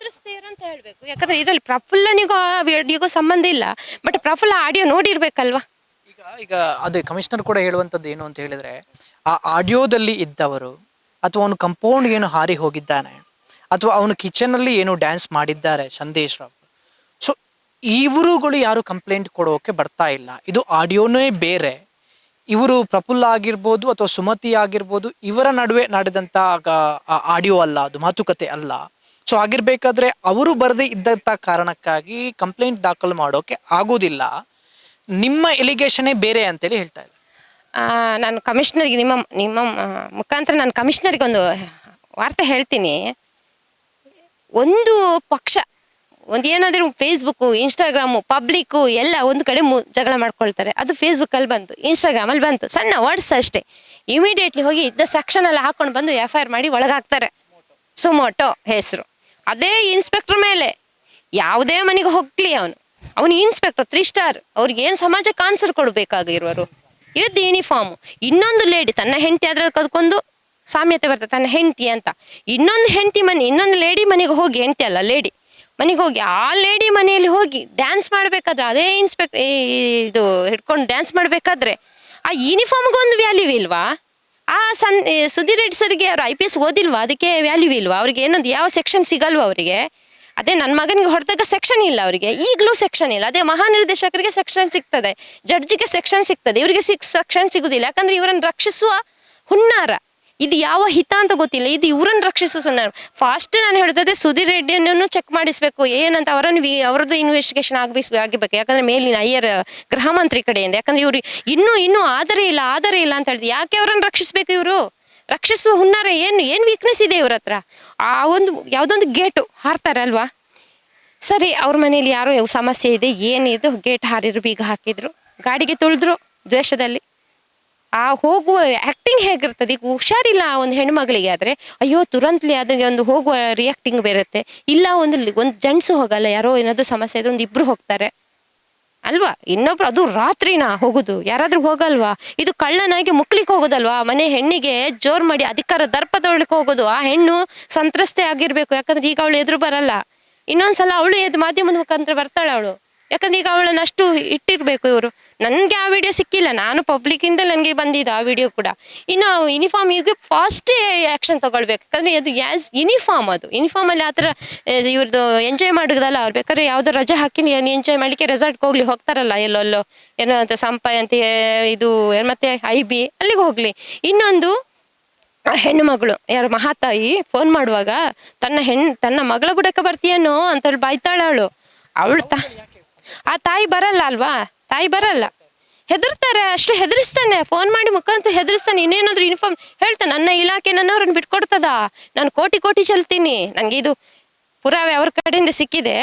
ಅಂತ ಹೇಳ್ಬೇಕು. ಯಾಕಂದ್ರೆ ಇದರಲ್ಲಿ ಪ್ರಫುಲ್ಲನಿಗೂ ಆ ವಿಡಿಯೋಗೂ ಸಂಬಂಧ ಇಲ್ಲ, ಬಟ್ ಪ್ರಫುಲ್ಲ ಆಡಿಯೋ ನೋಡಿರ್ಬೇಕಲ್ವಾ? ಈಗ ಅದೇ ಕಮಿಷನರ್ ಕೂಡ ಹೇಳುವಂಥದ್ದು ಏನು ಅಂತ ಹೇಳಿದ್ರೆ, ಆ ಆಡಿಯೋದಲ್ಲಿ ಇದ್ದವರು ಅಥವಾ ಅವನು ಕಂಪೌಂಡ್ ಏನು ಹಾರಿ ಹೋಗಿದ್ದಾನೆ, ಅಥವಾ ಅವನು ಕಿಚನ್ ಅಲ್ಲಿ ಏನು ಡ್ಯಾನ್ಸ್ ಮಾಡಿದ್ದಾರೆ ಸಂದೇಶ್ ರಾವ್, ಸೊ ಇವರುಗಳು ಯಾರು ಕಂಪ್ಲೇಂಟ್ ಕೊಡೋಕೆ ಬರ್ತಾ ಇಲ್ಲ. ಇದು ಆಡಿಯೋನೇ ಬೇರೆ. ಇವರು ಪ್ರಫುಲ್ಲ ಆಗಿರ್ಬೋದು ಅಥವಾ ಸುಮತಿ ಆಗಿರ್ಬೋದು, ಇವರ ನಡುವೆ ನಡೆದಂತ ಆಡಿಯೋ ಅಲ್ಲ, ಅದು ಮಾತುಕತೆ ಅಲ್ಲ. ಸೊ ಆಗಿರ್ಬೇಕಾದ್ರೆ ಅವರು ಬರದೇ ಇದ್ದಂತ ಕಾರಣಕ್ಕಾಗಿ ಕಂಪ್ಲೇಂಟ್ ದಾಖಲು ಮಾಡೋಕೆ ಆಗೋದಿಲ್ಲ. ನಿಮ್ಮ ಎಲಿಗೇಷನೇ ಬೇರೆ ಅಂತೇಳಿ ಹೇಳ್ತಾ ಇದ್ದಾರೆ. ನಾನು ಕಮಿಷನರ್ಗೆ ನಿಮ್ಮ ಮುಖಾಂತರ ನಾನು ಕಮಿಷನರ್ಗೆ ಒಂದು ವಾರ್ತೆ ಹೇಳ್ತೀನಿ. ಒಂದು ಪಕ್ಷ ಒಂದು ಏನಾದರೂ ಫೇಸ್ಬುಕ್ಕು, ಇನ್ಸ್ಟಾಗ್ರಾಮು, ಪಬ್ಲಿಕ್ಕು ಎಲ್ಲ ಒಂದು ಕಡೆ ಜಗಳ ಮಾಡ್ಕೊಳ್ತಾರೆ. ಅದು ಫೇಸ್ಬುಕ್ಕಲ್ಲಿ ಬಂತು, ಇನ್ಸ್ಟಾಗ್ರಾಮಲ್ಲಿ ಬಂತು, ಸಣ್ಣ ವರ್ಡ್ಸ್ ಅಷ್ಟೇ. ಇಮಿಡಿಯೇಟ್ಲಿ ಹೋಗಿ ಇದ್ದ ಸೆಕ್ಷನ್ ಎಲ್ಲ ಹಾಕೊಂಡು ಬಂದು FIR ಮಾಡಿ ಒಳಗಾಕ್ತಾರೆ. ಸುಮೋಟೋ ಹೆಸರು. ಅದೇ ಇನ್ಸ್ಪೆಕ್ಟರ್ ಮೇಲೆ ಯಾವುದೇ ಮನೆಗೆ ಹೋಗ್ಲಿ ಅವನು ಇನ್ಸ್ಪೆಕ್ಟರ್ 3 ಸ್ಟಾರ್, ಅವ್ರಿಗೆ ಏನು ಸಮಾಜಕ್ಕೆ ಆನ್ಸರ್ ಕೊಡಬೇಕಾಗಿರುವರು? ಇದು ಯೂನಿಫಾರ್ಮ್. ಇನ್ನೊಂದು ಲೇಡಿ ತನ್ನ ಹೆಂಡತಿ ಅದ್ರಲ್ಲಿ ಕದ್ಕೊಂಡು ಸಾಮ್ಯತೆ ಬರ್ತದೆ ತನ್ನ ಹೆಂಡತಿ ಅಂತ. ಇನ್ನೊಂದು ಲೇಡಿ ಮನೆಗೆ ಹೋಗಿ, ಹೆಂಡತಿ ಅಲ್ಲ ಲೇಡಿ ಮನೆಗೆ ಹೋಗಿ, ಆ ಲೇಡಿ ಮನೆಯಲ್ಲಿ ಹೋಗಿ ಡ್ಯಾನ್ಸ್ ಮಾಡ್ಬೇಕಾದ್ರೆ ಅದೇ ಇದು ಹಿಡ್ಕೊಂಡು ಡ್ಯಾನ್ಸ್ ಮಾಡ್ಬೇಕಾದ್ರೆ ಆ ಯೂನಿಫಾರ್ಮ್ಗೊಂದು ವ್ಯಾಲ್ಯೂ ಇಲ್ವಾ? ಆ ಸುಧೀರ್ ರೆಡ್ಡಿ ಸರ್ಗೆ ಅವ್ರು IPS ಓದಿಲ್ವಾ? ಅದಕ್ಕೆ ವ್ಯಾಲ್ಯೂ ಇಲ್ವಾ? ಅವ್ರಿಗೆ ಏನೊಂದು ಯಾವ ಸೆಕ್ಷನ್ ಸಿಗಲ್ವಾ ಅವರಿಗೆ? ಅದೇ ನನ್ನ ಮಗನಿಗೆ ಹೊಡೆದಾಗ ಸೆಕ್ಷನ್ ಇಲ್ಲ ಅವರಿಗೆ, ಈಗಲೂ ಸೆಕ್ಷನ್ ಇಲ್ಲ. ಅದೇ ಮಹಾನಿರ್ದೇಶಕರಿಗೆ ಸೆಕ್ಷನ್ ಸಿಗ್ತದೆ, ಜಡ್ಜಿಗೆ ಸೆಕ್ಷನ್ ಸಿಗ್ತದೆ, ಇವರಿಗೆ ಸೆಕ್ಷನ್ ಸಿಗುದಿಲ್ಲ. ಯಾಕಂದ್ರೆ ಇವರನ್ನು ರಕ್ಷಿಸುವ ಹುನ್ನಾರ, ಇದು ಯಾವ ಹಿತ ಅಂತ ಗೊತ್ತಿಲ್ಲ, ಇದು ಇವರನ್ನು ರಕ್ಷಿಸುವ ಹುನ್ನಾರ. ಫಾಸ್ಟ್ ನಾನು ಹೇಳ್ತದೆ ಸುಧೀರ್ ರೆಡ್ಡಿಯನ್ನು ಚೆಕ್ ಮಾಡಿಸ್ಬೇಕು ಏನಂತ, ಅವರದ್ದು ಇನ್ವೆಸ್ಟಿಗೇಷನ್ ಆಗಬೇಕು. ಯಾಕಂದ್ರೆ ಮೇಲಿನ ಗೃಹ ಮಂತ್ರಿ ಕಡೆಯಿಂದ. ಯಾಕಂದ್ರೆ ಇವ್ರು ಇನ್ನೂ ಆಧಾರ ಇಲ್ಲ ಅಂತ ಹೇಳಿದ್ರು. ಯಾಕೆ ಅವರನ್ನು ರಕ್ಷಿಸ್ಬೇಕು? ಇವರು ರಕ್ಷಿಸುವ ಹುನ್ನಾರ ಏನು ವೀಕ್ನೆಸ್ ಇದೆ ಇವ್ರ ಹತ್ರ? ಆ ಒಂದು ಯಾವುದೊಂದು ಗೇಟು ಹಾರ್ತಾರೆ ಅಲ್ವಾ? ಸರಿ, ಅವ್ರ ಮನೇಲಿ ಯಾರೋ ಸಮಸ್ಯೆ ಇದೆ, ಏನಿದು ಗೇಟ್ ಹಾರಿದ್ರು, ಬೀಗ ಹಾಕಿದ್ರು, ಗಾಡಿಗೆ ತುಳಿದ್ರು ದ್ವೇಷದಲ್ಲಿ. ಆ ಹೋಗುವ ಆ್ಯಕ್ಟಿಂಗ್ ಹೇಗಿರ್ತದೆ? ಈಗ ಹುಷಾರಿಲ್ಲ ಒಂದು ಹೆಣ್ಮಗಳಿಗೆ ಆದರೆ ಅಯ್ಯೋ ತುರಂತ್ಲಿ ಅದಕ್ಕೆ ಒಂದು ಹೋಗುವ ರಿಯಾಕ್ಟಿಂಗ್ ಬೇರುತ್ತೆ. ಇಲ್ಲ ಒಂದು ಜೆಂಟ್ಸು ಹೋಗಲ್ಲ, ಯಾರೋ ಏನಾದರೂ ಸಮಸ್ಯೆ ಇದ್ರೆ ಒಂದು ಇಬ್ಬರು ಹೋಗ್ತಾರೆ ಅಲ್ವಾ? ಇನ್ನೊಬ್ರು ಅದು ರಾತ್ರಿನ ಹೋಗುದು, ಯಾರಾದ್ರೂ ಹೋಗಲ್ವಾ? ಇದು ಕಳ್ಳನಾಗಿ ಮುಕ್ಲಿಕ್ಕೆ ಹೋಗೋದಲ್ವಾ? ಮನೆ ಹೆಣ್ಣಿಗೆ ಜೋರ್ ಮಾಡಿ ಅಧಿಕಾರ ದರ್ಪ ತೊಗೊಳ್ಳಿಕ್ಕೆ ಹೋಗೋದು. ಆ ಹೆಣ್ಣು ಸಂತ್ರಸ್ತೆ ಆಗಿರ್ಬೇಕು. ಯಾಕಂದ್ರೆ ಈಗ ಅವಳು ಎದುರು ಬರಲ್ಲ, ಇನ್ನೊಂದ್ಸಲ ಅವಳು ಮಾಧ್ಯಮದ ಮುಖಾಂತರ ಬರ್ತಾಳೆ ಅವಳು. ಯಾಕಂದ್ರೆ ಈಗ ಅವಳನ್ನ ಅಷ್ಟು ಇಟ್ಟಿರ್ಬೇಕು ಇವರು. ನನ್ಗೆ ಆ ವಿಡಿಯೋ ಸಿಕ್ಕಿಲ್ಲ, ನಾನು ಪಬ್ಲಿಕ್ ಇಂದ ನನಗೆ ಬಂದಿದ್ದು ಆ ವಿಡಿಯೋ ಕೂಡ. ಇನ್ನು ಯೂನಿಫಾರ್ಮ್ ಈಗ ಫಾಸ್ಟ್ ಆಕ್ಷನ್ ತಗೊಳ್ಬೇಕು. ಯಾಕಂದ್ರೆ ಅದು ಯೂನಿಫಾರ್ಮ್, ಅದು ಯೂನಿಫಾರ್ಮ್ ಅಲ್ಲಿ ಆತರ ಇವ್ರದ್ದು ಎಂಜಾಯ್ ಮಾಡುದಲ್ಲ. ಅವ್ರು ಬೇಕಾದ್ರೆ ಯಾವ್ದೋ ರಜೆ ಹಾಕಿ ಎಂಜಾಯ್ ಮಾಡ್ಲಿಕ್ಕೆ ರೆಸಾರ್ಟ್ಗೆ ಹೋಗ್ತಾರಲ್ಲ, ಎಲ್ಲೋ ಏನೋ ಅಂತ ಸಂಪಾಯಂತ ಇದು ಮತ್ತೆ IB ಅಲ್ಲಿಗೆ ಹೋಗ್ಲಿ. ಇನ್ನೊಂದು ಹೆಣ್ಣು ಮಗಳು ಯಾರು ಮಹಾತಾಯಿ ಫೋನ್ ಮಾಡುವಾಗ ತನ್ನ ಮಗಳ ಬುಡಕ್ಕೆ ಬರ್ತೀಯನೋ ಅಂತ ಹೇಳಿ ಬೈತಾಳ ಅವಳು. ಆ ತಾಯಿ ಬರಲ್ಲ ಅಲ್ವಾ? ತಾಯಿ ಬರಲ್ಲ, ಹೆದರ್ತಾರೆ, ಅಷ್ಟು ಹೆದರಿಸ್ತಾನೆ, ಫೋನ್ ಮಾಡಿ ಮುಖಾಂತರ ಹೆದರಿಸ್ತಾನೆ. ಇನ್ನೇನಾದ್ರು ಯೂನಿಫಾರ್ಮ್ ಹೇಳ್ತಾನೆ, ನನ್ನ ಇಲಾಖೆ ನನ್ನವ್ರನ್ನ ಬಿಟ್ಕೊಡ್ತದ, ನಾನು ಕೋಟಿ ಚೆಲ್ತೀನಿ, ನನಗೆ ಇದು ಪುರಾವೆ ಅವ್ರ ಕಡೆಯಿಂದ ಸಿಕ್ಕಿದೆ,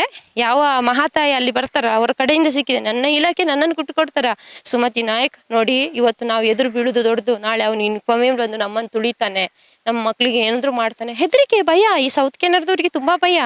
ಯಾವ ಮಹಾತಾಯಿ ಅಲ್ಲಿ ಬರ್ತಾರ ಅವ್ರ ಕಡೆಯಿಂದ ಸಿಕ್ಕಿದೆ, ನನ್ನ ಇಲಾಖೆ ನನ್ನನ್ನು ಕೊಡ್ತಾರ. ಸುಮತಿ ನಾಯಕ್ ನೋಡಿ, ಇವತ್ತು ನಾವು ಎದುರು ಬೀಳುದು ದೊಡ್ಡದು, ನಾಳೆ ಅವನು ಯೂನಿಫಾರ್ಮ್ ಬಂದು ನಮ್ಮನ್ನು ತುಳಿತಾನೆ, ನಮ್ಮ ಮಕ್ಳಿಗೆ ಏನಾದ್ರು ಮಾಡ್ತಾನೆ, ಹೆದರಿಕೆ, ಭಯ. ಈ ಸೌತ್ ಕೆನಡದವ್ರಿಗೆ ತುಂಬಾ ಭಯ.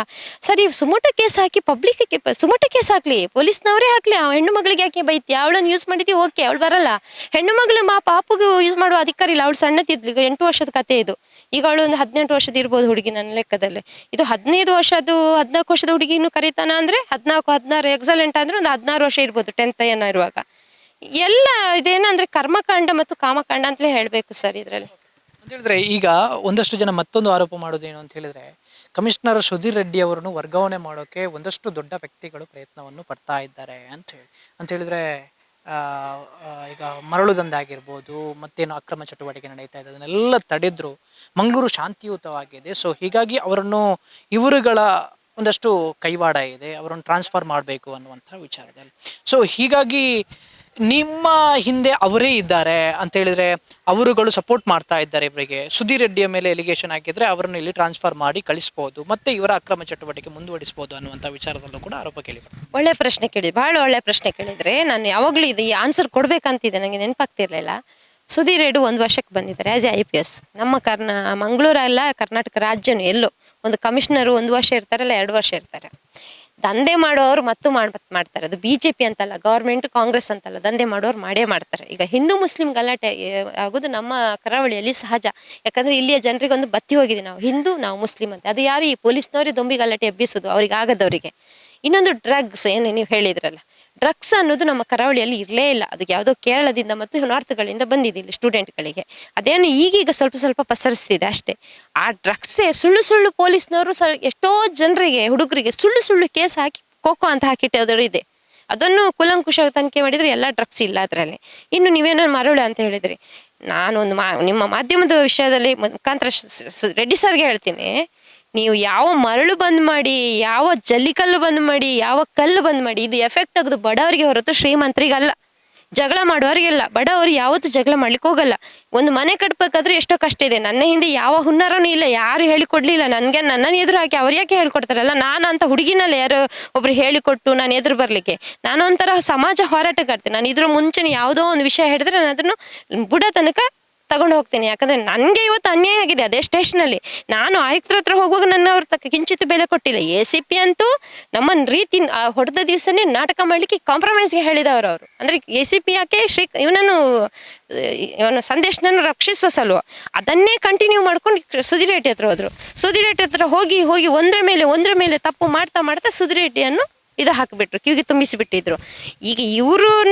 ಸರಿ, ಸುಮೋಟ ಕೇಸ್ ಹಾಕಿ ಪಬ್ಲಿಕ್ಗೆ ಸುಮೋಟ ಕೇಸ್ ಹಾಕ್ಲಿ, ಪೊಲೀಸ್ನವರೇ ಹಾಕ್ಲಿ. ಆ ಹೆಣ್ಣು ಮಗಳಿಗೆ ಯಾಕೆ ಬೈತಿ? ಅವಳನ್ನು ಯೂಸ್ ಮಾಡಿದ್ವಿ, ಓಕೆ, ಅವಳು ಬರಲ್ಲ. ಹೆಣ್ಣು ಮಗಳು ಪಾಪಗೆ ಯೂಸ್ ಮಾಡುವ ಅಧಿಕಾರ ಇಲ್ಲ. ಅವಳು ಸಣ್ಣತಿದ್ಲು, ಈಗ 8 ವರ್ಷದ ಕತೆ ಇದು. ಈಗ ಅವಳು ಒಂದು 18 ವರ್ಷದ ಇರ್ಬೋದು ಹುಡುಗಿ ನನ್ನ ಲೆಕ್ಕದಲ್ಲಿ. ಇದು 15 ವರ್ಷದ್ದು 14 ವರ್ಷದ ಹುಡುಗಿ ಇನ್ನು ಕರೀತಾನ ಅಂದ್ರೆ 14-16 ಎಕ್ಸಲೆಂಟ್ ಅಂದ್ರೆ ಒಂದು 16 ವರ್ಷ ಇರ್ಬೋದು, 10th ಏನೋ ಇರುವಾಗ. ಎಲ್ಲ ಇದೇನಂದ್ರೆ ಕರ್ಮಕಾಂಡ ಮತ್ತು ಕಾಮಕಾಂಡ ಅಂತಲೇ ಹೇಳ್ಬೇಕು ಸರ್ ಇದ್ರಲ್ಲಿ. ಅಂತ ಹೇಳಿದ್ರೆ ಈಗ ಒಂದಷ್ಟು ಜನ ಮತ್ತೊಂದು ಆರೋಪ ಮಾಡೋದೇನು ಅಂತ ಹೇಳಿದ್ರೆ, ಕಮಿಷನರ್ ಸುಧೀರ್ ರೆಡ್ಡಿ ಅವರನ್ನು ವರ್ಗಾವಣೆ ಮಾಡೋಕೆ ಒಂದಷ್ಟು ದೊಡ್ಡ ವ್ಯಕ್ತಿಗಳು ಪ್ರಯತ್ನವನ್ನು ಪಡ್ತಾ ಇದ್ದಾರೆ ಅಂತ ಹೇಳಿದ್ರೆ ಈಗ ಮರಳು ದಂಧೆ ಆಗಿರ್ಬೋದು, ಮತ್ತೇನು ಅಕ್ರಮ ಚಟುವಟಿಕೆ ನಡೀತಾ ಇದೆ, ಅದನ್ನೆಲ್ಲ ತಡೆದ್ರು. ಮಂಗಳೂರು ಶಾಂತಿಯುತವಾಗಿದೆ. ಸೊ ಹೀಗಾಗಿ ಅವರನ್ನು ಇವರುಗಳ ಒಂದಷ್ಟು ಕೈವಾಡ ಇದೆ, ಅವರನ್ನು ಟ್ರಾನ್ಸ್ಫರ್ ಮಾಡಬೇಕು ಅನ್ನುವಂಥ ವಿಚಾರದಲ್ಲಿ. ಸೊ ಹೀಗಾಗಿ ನಿಮ್ಮ ಹಿಂದೆ ಅವರೇ ಇದ್ದಾರೆ ಅಂತ ಹೇಳಿದ್ರೆ ಅವರುಗಳು ಸಪೋರ್ಟ್ ಮಾಡ್ತಾ ಇದ್ದಾರೆ ಇವರಿಗೆ. ಸುಧೀರ್ ರೆಡ್ಡಿಯ ಮೇಲೆ ಎಲಿಗೇಷನ್ ಹಾಕಿದ್ರೆ ಅವರನ್ನು ಇಲ್ಲಿ ಟ್ರಾನ್ಸ್ಫರ್ ಮಾಡಿ ಕಳಿಸ್ಬೋದು, ಮತ್ತೆ ಇವರ ಅಕ್ರಮ ಚಟುವಟಿಕೆ ಮುಂದುವರಿಸಬಹುದು ಅನ್ನುವಂಥ ವಿಚಾರದಲ್ಲೂ ಕೂಡ ಆರೋಪ ಕೇಳಿ. ಒಳ್ಳೆ ಪ್ರಶ್ನೆ ಕೇಳಿದ್ರಿ, ಬಹಳ ಒಳ್ಳೆ ಪ್ರಶ್ನೆ ಕೇಳಿದ್ರೆ. ನಾನು ಯಾವಾಗಲೂ ಇದು ಈ ಆನ್ಸರ್ ಕೊಡ್ಬೇಕಂತಿದ್ದೆ, ನನಗೆ ನೆನಪಾಗ್ತಿರ್ಲಿಲ್ಲ. ಸುಧೀರ್ ರೆಡ್ಡಿ 1 ವರ್ಷಕ್ಕೆ ಬಂದಿದ್ದಾರೆ ಆಸ್ ಎ IPS. ನಮ್ಮ ಮಂಗಳೂರಲ್ಲ, ಕರ್ನಾಟಕ ರಾಜ್ಯನು ಎಲ್ಲೋ ಒಂದು ಕಮಿಷನರು 1 ವರ್ಷ ಇರ್ತಾರಲ್ಲ, 2 ವರ್ಷ ಇರ್ತಾರೆ. ದಂಧೆ ಮಾಡೋರು ಮಾಡ್ತಾರೆ. ಅದು BJP ಅಂತಲ್ಲ, ಗೌರ್ಮೆಂಟ್ ಕಾಂಗ್ರೆಸ್ ಅಂತಲ್ಲ, ದಂಧೆ ಮಾಡೋರು ಮಾಡ್ತಾರೆ. ಈಗ ಹಿಂದೂ ಮುಸ್ಲಿಂ ಗಲಾಟೆ ಆಗೋದು ನಮ್ಮ ಕರಾವಳಿಯಲ್ಲಿ ಸಹಜ. ಯಾಕಂದ್ರೆ ಇಲ್ಲಿಯ ಜನರಿಗೆ ಒಂದು ಬತ್ತಿ ಹೋಗಿದೆ, ನಾವು ಹಿಂದೂ ನಾವು ಮುಸ್ಲಿಂ ಅಂತ. ಅದು ಯಾರು? ಈ ಪೊಲೀಸ್ನವ್ರಿಗೆ ದೊಂಬಿ ಗಲಾಟೆ ಎಬ್ಬಿಸೋದು, ಅವ್ರಿಗೆ ಆಗದವರಿಗೆ. ಇನ್ನೊಂದು ಡ್ರಗ್ಸ್, ಏನು ನೀವು ಹೇಳಿದ್ರಲ್ಲ, ಡ್ರಗ್ಸ್ ಅನ್ನೋದು ನಮ್ಮ ಕರಾವಳಿಯಲ್ಲಿ ಇರಲೇ ಇಲ್ಲ. ಅದಕ್ಕೆ ಯಾವುದೋ ಕೇರಳದಿಂದ ಮತ್ತು ನಾರ್ತ್ಗಳಿಂದ ಬಂದಿದ್ದಿಲ್ಲ ಸ್ಟೂಡೆಂಟ್ಗಳಿಗೆ. ಅದೇನು ಈಗೀಗ ಸ್ವಲ್ಪ ಪಸರಿಸ್ತಿದೆ ಅಷ್ಟೇ. ಆ ಡ್ರಗ್ಸೇ ಸುಳ್ಳು ಪೊಲೀಸ್ನವರು ಎಷ್ಟೋ ಜನರಿಗೆ, ಹುಡುಗರಿಗೆ ಸುಳ್ಳು ಕೇಸ್ ಹಾಕಿ ಕೋಕೋ ಅಂತ ಹಾಕಿಟ್ಟೋದ್ರು ಇದೆ. ಅದನ್ನು ಕೂಲಂಕುಷ ತನಿಖೆ ಮಾಡಿದ್ರೆ ಎಲ್ಲ ಡ್ರಗ್ಸ್ ಇಲ್ಲ ಅದರಲ್ಲಿ. ಇನ್ನು ನೀವೇನೋ ಮರಳು ಅಂತ ಹೇಳಿದ್ರಿ, ನಾನೊಂದು ನಿಮ್ಮ ಮಾಧ್ಯಮದ ವಿಷಯದಲ್ಲಿ ಮುಖಾಂತರ ರೆಡ್ಡಿ ಸರ್ಗೆ ಹೇಳ್ತೀನಿ, ನೀವು ಯಾವ ಮರಳು ಬಂದ್ ಮಾಡಿ, ಯಾವ ಜಲ್ಲಿಕಲ್ಲು ಬಂದ್ ಮಾಡಿ, ಯಾವ ಕಲ್ಲು ಬಂದ್ ಮಾಡಿ, ಇದು ಎಫೆಕ್ಟ್ ಆಗೋದು ಬಡವರಿಗೆ ಹೊರತು ಶ್ರೀಮಂತರಿಗಲ್ಲ, ಜಗಳ ಮಾಡುವವರಿಗೆಲ್ಲ. ಬಡವರು ಯಾವತ್ತೂ ಜಗಳ ಮಾಡ್ಲಿಕ್ಕೆ ಹೋಗಲ್ಲ. ಒಂದು ಮನೆ ಕಟ್ಬೇಕಾದ್ರೂ ಎಷ್ಟೋ ಕಷ್ಟ ಇದೆ. ನನ್ನ ಹಿಂದೆ ಯಾವ ಹುನ್ನಾರನೂ ಇಲ್ಲ, ಯಾರು ಹೇಳಿಕೊಡ್ಲಿಲ್ಲ ನನಗೆ. ನನ್ನನ್ನು ಎದುರು ಹಾಕಿ ಅವ್ರು ಯಾಕೆ ಹೇಳ್ಕೊಡ್ತಾರಲ್ಲ, ನಾನು ಅಂತ ಹುಡುಗಿನಲ್ಲ ಯಾರು ಒಬ್ರು ಹೇಳಿಕೊಟ್ಟು ನಾನು ಎದುರು ಬರ್ಲಿಕ್ಕೆ. ನಾನು ಒಂಥರ ಸಮಾಜ ಹೋರಾಟಗಾರ್ತೆ. ನಾನು ಇದ್ರ ಮುಂಚೆನೆ ಯಾವುದೋ ಒಂದು ವಿಷಯ ಹೇಳಿದ್ರೆ ನಾನು ಅದನ್ನು ಬುಡ ತನಕ ತಗೊಂಡು ಹೋಗ್ತೀನಿ. ಯಾಕಂದ್ರೆ ನನಗೆ ಇವತ್ತು ಅನ್ಯಾಯ ಆಗಿದೆ ಅದೇ ಸ್ಟೇಷನಲ್ಲಿ. ನಾನು ಆಯುಕ್ತರ ಹತ್ರ ಹೋಗುವಾಗ ನನ್ನ ಅವ್ರ ಕಿಂಚಿತ್ ಬೆಲೆ ಕೊಟ್ಟಿಲ್ಲ. ACP ಅಂತೂ ನಮ್ಮನ್ನ ರೀತಿ ಹೊಡೆದ ದಿವಸನೇ ನಾಟಕ ಮಾಡ್ಲಿಕ್ಕೆ ಕಾಂಪ್ರಮೈಸ್ಗೆ ಹೇಳಿದವರು ಅವರು. ಅಂದ್ರೆ ACP ಯಾಕೆ ಇವನು ಸಂದೇಶನನ್ನು ರಕ್ಷಿಸುವ ಸಲುವ ಅದನ್ನೇ ಕಂಟಿನ್ಯೂ ಮಾಡ್ಕೊಂಡು ಸುಧೀರ್ ರೆಡ್ಡಿ ಹತ್ರ ಹೋದ್ರು. ಸುಧೀರ್ ರೆಡ್ಡಿ ಹತ್ರ ಹೋಗಿ ಒಂದ್ರ ಮೇಲೆ ತಪ್ಪು ಮಾಡ್ತಾ ಸುಧೀರ್ ರೆಡ್ಡಿಯನ್ನು ಹಾಕಿಬಿಟ್ರು, ಕಿವಿಗೆ ತುಂಬಿಸಿಬಿಟ್ಟಿದ್ರು. ಈಗ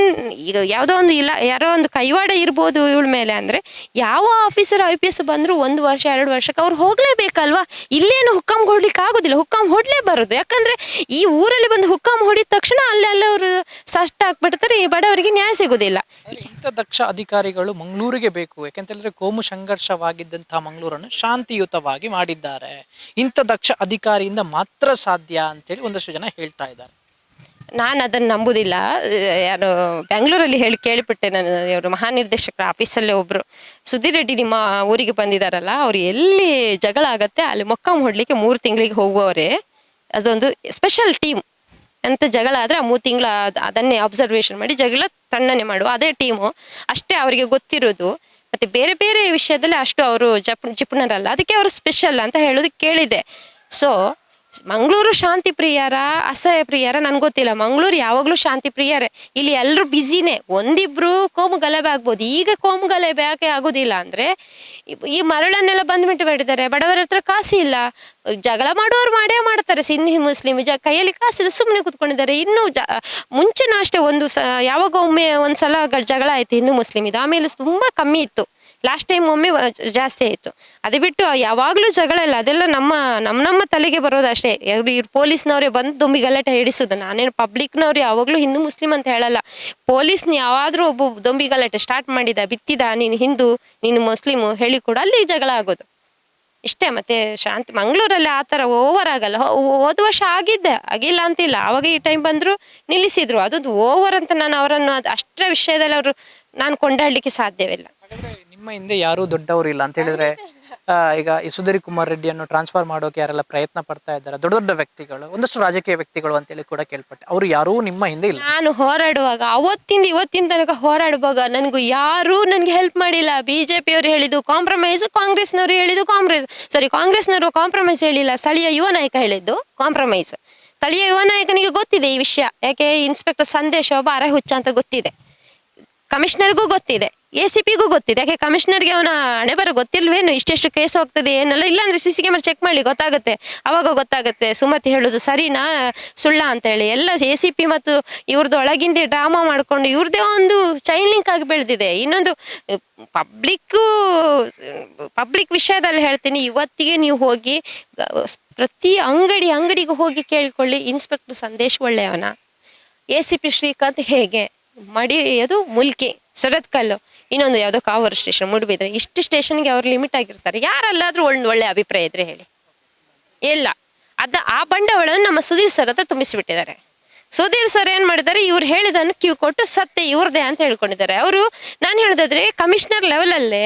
ಯಾವುದೋ ಒಂದು ಯಾರೋ ಒಂದು ಕೈವಾಡ ಇರ್ಬೋದು ಇವಳ ಮೇಲೆ. ಅಂದ್ರೆ ಯಾವ ಆಫೀಸರ್ IPS ಬಂದ್ರು 1 ವರ್ಷ 2 ವರ್ಷಕ್ಕೆ ಅವ್ರು ಹೋಗ್ಲೇಬೇಕಲ್ವಾ? ಇಲ್ಲೇನು ಹುಕ್ಕಾಂ ಹೊಡ್ಲಿಕ್ಕೆ ಆಗುದಿಲ್ಲ, ಹುಕ್ಕಾಂ ಹೊಡ್ಲೇ ಬರೋದು. ಯಾಕಂದ್ರೆ ಈ ಊರಲ್ಲಿ ಬಂದು ಹುಕ್ಕಾಂ ಹೊಡಿದ ತಕ್ಷಣ ಅಲ್ಲೆಲ್ಲ ಅವರು ಸಷ್ಟ ಹಾಕ್ಬಿಡ್ತಾರೆ, ಈ ಬಡವರಿಗೆ ನ್ಯಾಯ ಸಿಗುದಿಲ್ಲ. ಇಂಥ ದಕ್ಷ ಅಧಿಕಾರಿಗಳು ಮಂಗಳೂರಿಗೆ ಬೇಕು. ಯಾಕೆಂತ ಹೇಳಿದ್ರೆ ಕೋಮು ಸಂಘರ್ಷವಾಗಿದ್ದಂತಹ ಮಂಗಳೂರನ್ನು ಶಾಂತಿಯುತವಾಗಿ ಮಾಡಿದ್ದಾರೆ. ಇಂಥ ದಕ್ಷ ಅಧಿಕಾರಿಯಿಂದ ಮಾತ್ರ ಸಾಧ್ಯ ಅಂತೇಳಿ ಒಂದಷ್ಟು ಜನ ಹೇಳ್ತಾ ಇದ್ದಾರೆ. ನಾನು ಅದನ್ನು ನಂಬುದಿಲ್ಲ. ಯಾರು ಬೆಂಗಳೂರಲ್ಲಿ ಕೇಳಿಬಿಟ್ಟೆ ನಾನು, ಇವರು ಮಹಾನಿರ್ದೇಶಕರ ಆಫೀಸಲ್ಲೇ ಒಬ್ರು, ಸುಧೀರ್ ರೆಡ್ಡಿ ನಿಮ್ಮ ಊರಿಗೆ ಬಂದಿದ್ದಾರಲ್ಲ, ಅವ್ರು ಎಲ್ಲಿ ಜಗಳ ಆಗತ್ತೆ ಅಲ್ಲಿ ಮೊಕ್ಕಾಂ ಹೊಡ್ಲಿಕ್ಕೆ 3 ತಿಂಗಳಿಗೆ ಹೋಗುವವರೇ. ಅದೊಂದು ಸ್ಪೆಷಲ್ ಟೀಮ್ ಅಂತ. ಜಗಳ ಆದ್ರೆ ಆ 3 ತಿಂಗಳ ಅದನ್ನೇ ಅಬ್ಸರ್ವೇಷನ್ ಮಾಡಿ ಜಗಳ ತಣ್ಣನೆ ಮಾಡುವ ಅದೇ ಟೀಮು ಅಷ್ಟೇ ಅವರಿಗೆ ಗೊತ್ತಿರೋದು. ಮತ್ತೆ ಬೇರೆ ಬೇರೆ ವಿಷಯದಲ್ಲಿ ಅಷ್ಟು ಅವರು ಜಿಪುಣರಲ್ಲ, ಅದಕ್ಕೆ ಅವರು ಸ್ಪೆಷಲ್ ಅಂತ ಹೇಳೋದಕ್ಕೆ ಕೇಳಿದೆ. ಸೊ ಮಂಗಳೂರು ಶಾಂತಿ ಪ್ರಿಯರ ಅಸಹ್ಯ ಪ್ರಿಯರ ನನ್ಗೆ ಗೊತ್ತಿಲ್ಲ. ಮಂಗಳೂರು ಯಾವಾಗಲೂ ಶಾಂತಿ ಪ್ರಿಯರೇ. ಇಲ್ಲಿ ಎಲ್ಲರೂ ಬ್ಯುಸಿನೇ. ಒಂದಿಬ್ರು ಕೋಮು ಗಲಭೆ ಆಗ್ಬೋದು. ಈಗ ಕೋಮು ಗಲಭೆ ಯಾಕೆ ಆಗೋದಿಲ್ಲ ಅಂದ್ರೆ ಈ ಮರಳನ್ನೆಲ್ಲ ಬಂದ್ಬಿಟ್ಟು ಬಿಟ್ಟಿದ್ದಾರೆ. ಬಡವರ ಹತ್ರ ಕಾಸು ಇಲ್ಲ, ಜಗಳ ಮಾಡೋರು ಮಾಡ್ತಾರೆ. ಸಿಂಧಿ ಮುಸ್ಲಿಂ ಕೈಯಲ್ಲಿ ಕಾಸಿಲ್ಲ, ಸುಮ್ಮನೆ ಕೂತ್ಕೊಂಡಿದ್ದಾರೆ. ಇನ್ನು ಮುಂಚೆನೂ ಅಷ್ಟೇ ಯಾವಾಗ ಒಮ್ಮೆ ಒಂದ್ಸಲ ಜಗಳ ಆಯ್ತು ಹಿಂದೂ ಮುಸ್ಲಿಂ ಇದು, ಆಮೇಲೆ ತುಂಬಾ ಕಮ್ಮಿ ಇತ್ತು. ಲಾಸ್ಟ್ ಟೈಮ್ ಒಮ್ಮೆ ಜಾಸ್ತಿ ಆಯಿತು. ಅದು ಬಿಟ್ಟು ಯಾವಾಗಲೂ ಜಗಳ ಇಲ್ಲ. ಅದೆಲ್ಲ ನಮ್ಮ ತಲೆಗೆ ಬರೋದು ಅಷ್ಟೇ. ಪೊಲೀಸ್ನವರೇ ಬಂದು ದೊಂಬಿ ಗಲಾಟೆ ಹಿಡಿಸೋದು. ನಾನೇನು ಪಬ್ಲಿಕ್ನವ್ರು ಯಾವಾಗಲೂ ಹಿಂದೂ ಮುಸ್ಲಿಂ ಅಂತ ಹೇಳಲ್ಲ. ಪೊಲೀಸ್ನ ಯಾವಾದರೂ ಒಬ್ಬ ದೊಂಬಿ ಗಲಾಟೆ ಸ್ಟಾರ್ಟ್ ಬಿತ್ತಿದ ನೀನು ಹಿಂದೂ ನೀನು ಮುಸ್ಲಿಮು ಹೇಳಿ ಕೂಡ ಅಲ್ಲಿ ಜಗಳ ಆಗೋದು ಇಷ್ಟೇ. ಮತ್ತೆ ಶಾಂತಿ ಮಂಗಳೂರಲ್ಲಿ ಆ ಥರ ಓವರ್ ಆಗಲ್ಲ. ಹೋದ ವರ್ಷ ಆಗಿಲ್ಲ ಅಂತಿಲ್ಲ. ಆವಾಗ ಈ ಟೈಮ್ ಬಂದರು ನಿಲ್ಲಿಸಿದ್ರು. ಅದೊಂದು ಓವರ್ ಅಂತ ನಾನು ಅವರನ್ನು ಅಷ್ಟರ ವಿಷಯದಲ್ಲಿ ನಾನು ಕೊಂಡಾಡಲಿಕ್ಕೆ ಸಾಧ್ಯವಿಲ್ಲ. ನಿಮ್ಮ ಹಿಂದೆ ಯಾರೂ ದೊಡ್ಡವರು ಇಲ್ಲ ಅಂತ ಹೇಳಿದ್ರೆ, ಈಗ ಈ ಸುಧೀರ್ ಕುಮಾರ್ ರೆಡ್ಡಿಯನ್ನು ಟ್ರಾನ್ಸ್ಫರ್ ಮಾಡೋಕೆ ಯಾರೆಲ್ಲ ಪ್ರಯತ್ನ ಪಡ್ತಾ ಇದ್ದಾರೆ, ದೊಡ್ಡ ವ್ಯಕ್ತಿಗಳು, ಒಂದಷ್ಟು ರಾಜಕೀಯ ವ್ಯಕ್ತಿಗಳು ಅಂತೇಳಿ ಕೂಡ ಕೇಳ್ಪಟ್ಟೆ. ಅವರು ಯಾರೂ ನಿಮ್ಮ ಹಿಂದೆ ಇಲ್ಲ. ನಾನು ಹೋರಾಡುವಾಗ ಇವತ್ತಿನ ತನಕ ಹೋರಾಡುವಾಗ ನನಗೆ ಹೆಲ್ಪ್ ಮಾಡಿಲ್ಲ. BJP ಅವರು ಹೇಳಿದ್ದು ಕಾಂಪ್ರಮೈಸ್, ಕಾಂಗ್ರೆಸ್ನವರು ಹೇಳಿದ್ದು ಕಾಂಗ್ರೆಸ್ನವರು ಕಾಂಪ್ರಮೈಸ್ ಹೇಳಿಲ್ಲ. ಸ್ಥಳೀಯ ಯುವ ನಾಯಕ ಹೇಳಿದ್ದು ಕಾಂಪ್ರಮೈಸ್. ಸ್ಥಳೀಯ ಯುವ ನಾಯಕನಿಗೆ ಗೊತ್ತಿದೆ ಈ ವಿಷಯ. ಯಾಕೆ ಇನ್ಸ್ಪೆಕ್ಟರ್ ಸಂದೇಶ್ ಒಬ್ಬ ಅರೆ ಹುಚ್ಚ ಅಂತ ಗೊತ್ತಿದೆ, ಕಮಿಷನರ್ಗೂ ಗೊತ್ತಿದೆ, ACPಗೂ ಗೊತ್ತಿದೆ. ಯಾಕೆ ಕಮಿಷನರ್ಗೆ ಅವನ ಹಣೆ ಬರ ಗೊತ್ತಿಲ್ವೇನು, ಇಷ್ಟೆಷ್ಟು ಕೇಸ್ ಹೋಗ್ತದೆ ಏನೆಲ್ಲ. ಇಲ್ಲಾಂದ್ರೆ CC ಕ್ಯಾಮೆರಾ ಚೆಕ್ ಮಾಡಿ ಗೊತ್ತಾಗುತ್ತೆ. ಅವಾಗ ಗೊತ್ತಾಗುತ್ತೆ ಸುಮತಿ ಹೇಳೋದು ಸರಿನಾ ಸುಳ್ಳ ಅಂತ ಹೇಳಿ. ಎಲ್ಲ ACP ಮತ್ತು ಇವ್ರದ್ದು ಒಳಗಿಂದ ಡ್ರಾಮಾ ಮಾಡ್ಕೊಂಡು ಇವ್ರದೇ ಒಂದು ಚೈನ್ ಲಿಂಕ್ ಆಗಿ ಬೆಳೆದಿದೆ. ಇನ್ನೊಂದು ಪಬ್ಲಿಕ್ ವಿಷಯದಲ್ಲಿ ಹೇಳ್ತೀನಿ, ಇವತ್ತಿಗೆ ನೀವು ಹೋಗಿ ಪ್ರತಿ ಅಂಗಡಿಗೂ ಹೋಗಿ ಕೇಳ್ಕೊಳ್ಳಿ, ಇನ್ಸ್ಪೆಕ್ಟರ್ ಸಂದೇಶ್ ಒಳ್ಳೆಯವನ, ACP ಶ್ರೀಕಾಂತ್ ಹೇಗೆ, ಅದು ಮುಲ್ಕಿ ಸರತ್ಕಲ್ಲು, ಇನ್ನೊಂದು ಯಾವುದೋ ಕಾವೂರು ಸ್ಟೇಷನ್ ಮೂಡುಬಿದ್ರೆ, ಇಷ್ಟು ಸ್ಟೇಷನ್ಗೆ ಅವ್ರು ಲಿಮಿಟ್ ಆಗಿರ್ತಾರೆ. ಯಾರಲ್ಲಾದ್ರೂ ಒಳ್ಳೆ ಅಭಿಪ್ರಾಯ ಇದ್ರೆ ಹೇಳಿ. ಇಲ್ಲ, ಆ ಬಂಡವಾಳವನ್ನು ನಮ್ಮ ಸುಧೀರ್ ಸರ್ ಹತ್ರ ತುಂಬಿಸಿಬಿಟ್ಟಿದ್ದಾರೆ. ಸುಧೀರ್ ಸರ್ ಏನ್ ಮಾಡಿದ್ದಾರೆ, ಇವ್ರು ಹೇಳಿದನ್ನು ಕಿವಿ ಕೊಟ್ಟು ಸತ್ಯ ಇವ್ರದೇ ಅಂತ ಹೇಳ್ಕೊಂಡಿದ್ದಾರೆ. ಅವರು ನಾನು ಹೇಳೋದಾದ್ರೆ ಕಮಿಷನರ್ ಲೆವೆಲಲ್ಲೇ